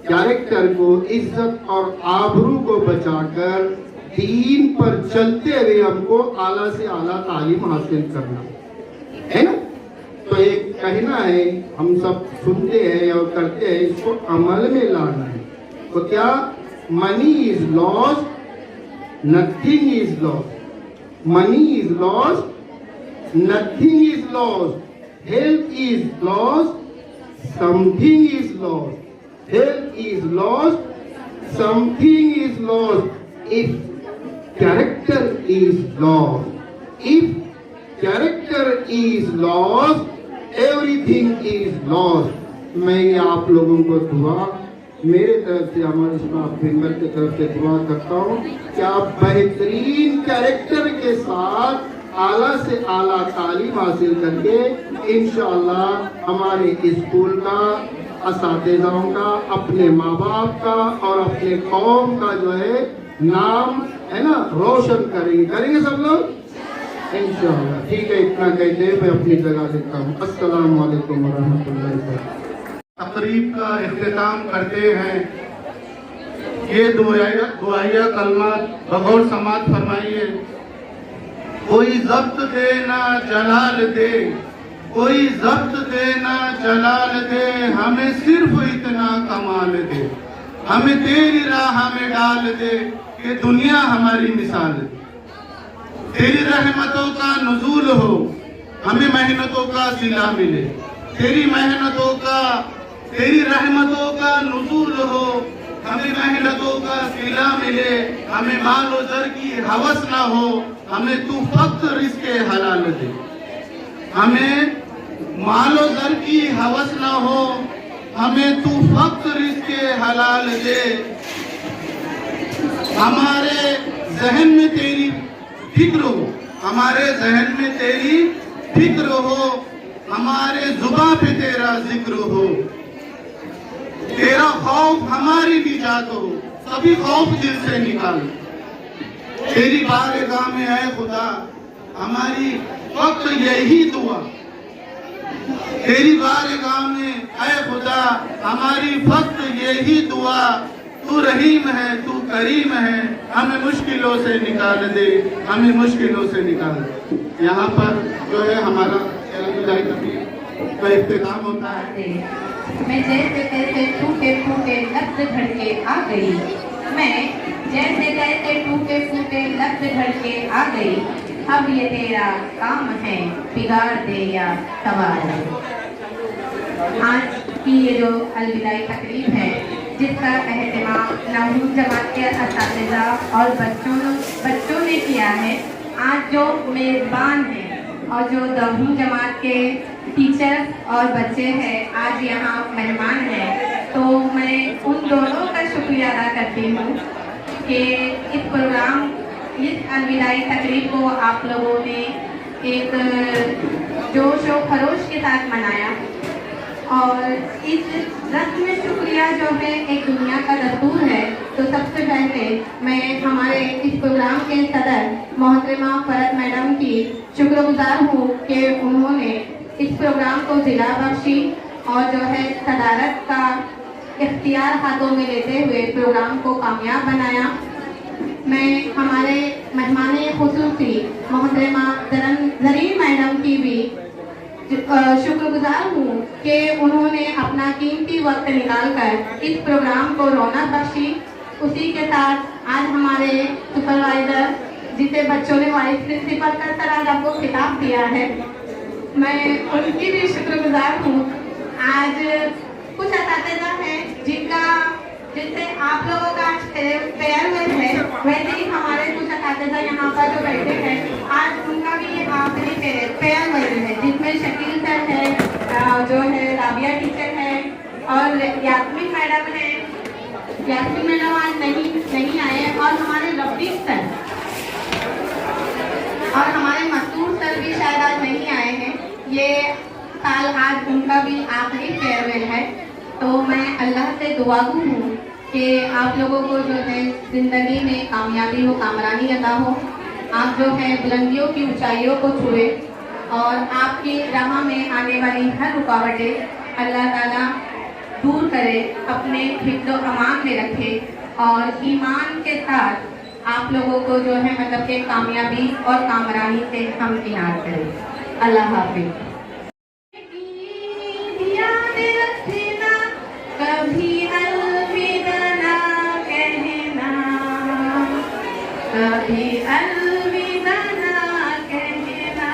Speaker 1: कैरेक्टर को, इज्जत और आबरू को बचाकर दीन पर चलते हुए हमको आला से आला तालीम हासिल करना है ना। तो एक कहना है, हम सब सुनते हैं और करते हैं, इसको अमल में लाना है। तो क्या? Money is lost, nothing is lost. Money is lost, nothing is lost. Health is lost, something is lost. Health is lost, something is lost. If character is lost, if character is lost, everything is lost. मैं आप लोगों को दुआ मेरे तरफ से, हमारे staff member की तरफ से दुआ करता हूँ कि आप बेहतरीन कैरेक्टर के साथ आला से आला तालीम हासिल करके इंशाअल्लाह हमारे स्कूल का, असातिज़ाओं का, अपने माँ बाप का और अपने कौम का जो है नाम है ना रोशन करेंगे सब लोग इंशाअल्लाह। ठीक है, इतना कहते हैं मैं अपनी जगह देता हूँ। अस्सलाम वालेकुम वरहमतुल्लाहि वबरकातुहू।
Speaker 2: तकरीब का इख्तिताम करते हैं। ये दुआया कलमा बगौर समात फरमाइए।
Speaker 1: कोई जब्त दे ना जलाल दे, कोई जब्त दे ना जलाल दे, हमें सिर्फ इतना कमाल दे, हमें तेरी राह में डाल दे कि दुनिया हमारी मिसाल दे। तेरी रहमतों का नुज़ूल हो, हमें मेहनतों का सिला मिले, तेरी मेहनतों का, तेरी रहमतों का नुज़ूल हो, हमें मेहनतों का सिला मिले, हमें मालो जर की हवस ना हो, हमें तू फक्त रिज़्क़े हलाल दे। हमें मालो जर की हवस ना हो, हमें तू फक्त रिज़्क़े हलाल दे। हमारे जहन में तेरी फिक्र हो, हमारे जहन में तेरी फिक्र हो, हमारे जुबां पे तेरा जिक्र हो, तेरा खौफ हमारी निजात हो, सभी खौफ दिल से निकाल। तेरी बारगाह में है खुदा हमारी वक्त यही दुआ, तेरी बारगाह में है खुदा हमारी वक्त यही दुआ। तू रहीम है, तू करीम है, हमें मुश्किलों से निकाल दे, हमें मुश्किलों से निकाल दे। यहाँ पर जो है हमारा का इख्तिताम होता है।
Speaker 10: मैं जैसे तैसे टूटे फूटे लफ्ज़ धड़के आ गई, मैं जैसे तैसे टूटे फूटे लफ्ज़ धड़के आ गई। अब ये तेरा काम है बिगाड़ दे या सवाल। आज की ये जो अलविदाई तकरीब है, जिसका एहतमाम नवमी जमात के असातिज़ा और बच्चों ने किया है। आज जो मेज़बान हैं और जो 10वीं जमात के टीचर्स और बच्चे हैं आज यहाँ मेहमान हैं, तो मैं उन दोनों का शुक्रिया अदा करती हूँ कि इस प्रोग्राम, इस अलविदाई तकरीब को आप लोगों ने एक जोश व खरोश के साथ मनाया। और इस रस्म में शुक्रिया जो है एक दुनिया का दस्तूर है। तो सबसे पहले मैं हमारे इस प्रोग्राम के सदर मोहतरमा फरत मैडम की शुक्रगुजार हूँ कि उन्होंने इस प्रोग्राम को जिला बख्शी और जो है सदारत का इख्तियार हाथों में लेते हुए प्रोग्राम को कामयाब बनाया। मैं हमारे मेहमान खुसूसी मोहतरमा जरीन मैडम की भी शुक्रगुजार हूँ कि उन्होंने अपना कीमती वक्त निकालकर इस प्रोग्राम को रौनक बख्शी। उसी के साथ आज हमारे सुपरवाइजर, जिसे बच्चों ने वाइस प्रिंसिपल का तरह को खिताब दिया है, मैं उनकी भी शुक्रगुजार हूँ। आज कुछ असातिज़ा हैं जिनसे आप लोगों का आज फेयरवेल है, वैसे ही हमारे कुछ असातिज़ा यहाँ पर जो बैठे हैं आज उनका भी ये आखिरी फेयरवेल है, जिसमें शकील सर है, जो है राबिया टीचर है और यास्मीन मैडम है। यास्मीन मैडम आज नहीं आए और हमारे रफीक सर और हमारे मसूद सर भी शायद आज नहीं आए हैं। ये साल आज उनका भी आखिरी फेयरवेल है। तो मैं अल्लाह से दुआगू हूँ कि आप लोगों को जो है ज़िंदगी में कामयाबी हो, कामरानी अता हो। आप जो है बुलंदियों की ऊंचाइयों को छुए और आपकी राह में आने वाली हर रुकावटें अल्लाह ताला दूर करे, अपने हिफ्ज़ व अमान में रखे और ईमान के साथ आप लोगों को जो है मतलब कि कामयाबी और कामरानी से हमकिनार करें। अल्लाह हाफ़िज़। कभी अलविदा ना कहना, कभी अलविदा ना कहना,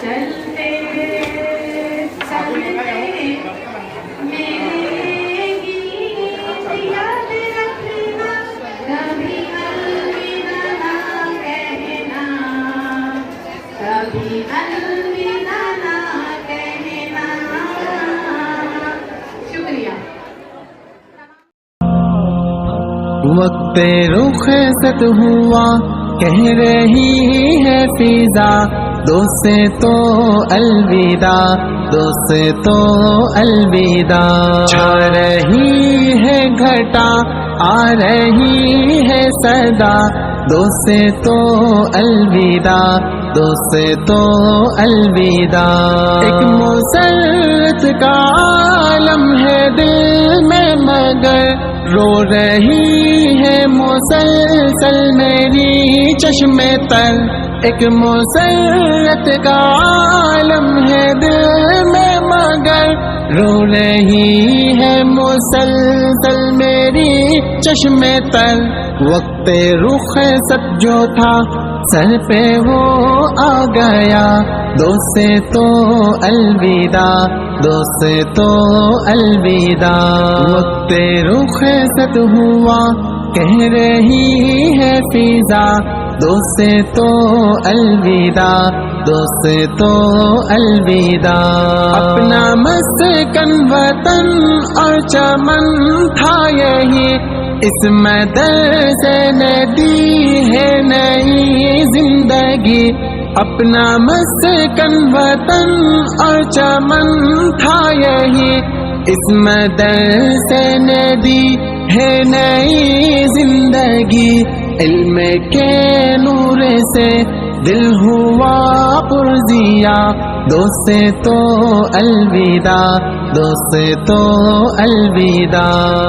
Speaker 10: चलते चलते मेरे गीत याद रखना, कभी अलविदा ना कहना, कभी अलविदा ना कहना।
Speaker 11: वक्त रुखसत हुआ कह रही है फिजा, दोस्त तो अलविदा, दोस्त तो अलविदा। छा रही है घटा आ रही है सदा, दोस्त तो अलविदा, दोस्त तो अलविदा। एक मुसल्लत का आलम है दिल में मगर रो रही है मुसलसल मेरी चश्मे तर। एक मुसरत का आलम है दिल में मगर रो रही है मुसलसल मेरी चश्मे तर। वक्त रुख सत जो था सर पे वो आ गया, दोस्त तो अलविदा, दोस्त तो अलविदा। वक्त रुख सत हुआ कह रही है फिजा, दोस्त तो अलविदा, दोस्त तो अलविदा। अपना मस्कन वतन और चमन था यही, इस मदरसे ने दी है नई जिंदगी। अपना मस्कन वतन और चमन था यही, इस मदरसे ने दी है नई जिंदगी। इल्म के नूर से दिल हुआ पुरजिया, दोस्त तो अलविदा, दोस्त तो अलविदा।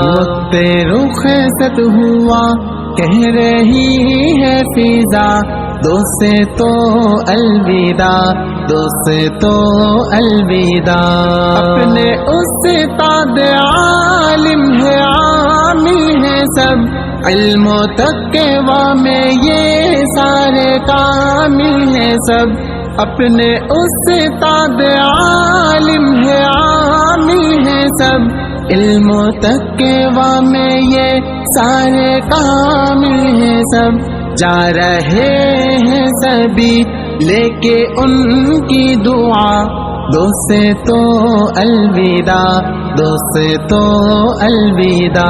Speaker 11: वक्त रुख सत हुआ कह रही है फिजा, दोस्त तो अलविदा, दोस्त तो अलविदा। अपने उस्ताद आलिम है आमिल है सब, इल्मो तक़वा में ये सारे कामिल हैं सब। अपने उस्ताद आलिम है आमिल हैं सब, इल्मो तक़वा में ये सारे कामिल हैं सब। जा रहे हैं सभी लेके उनकी दुआ, दोस्त तो अलविदा, दोस्त तो अलविदा।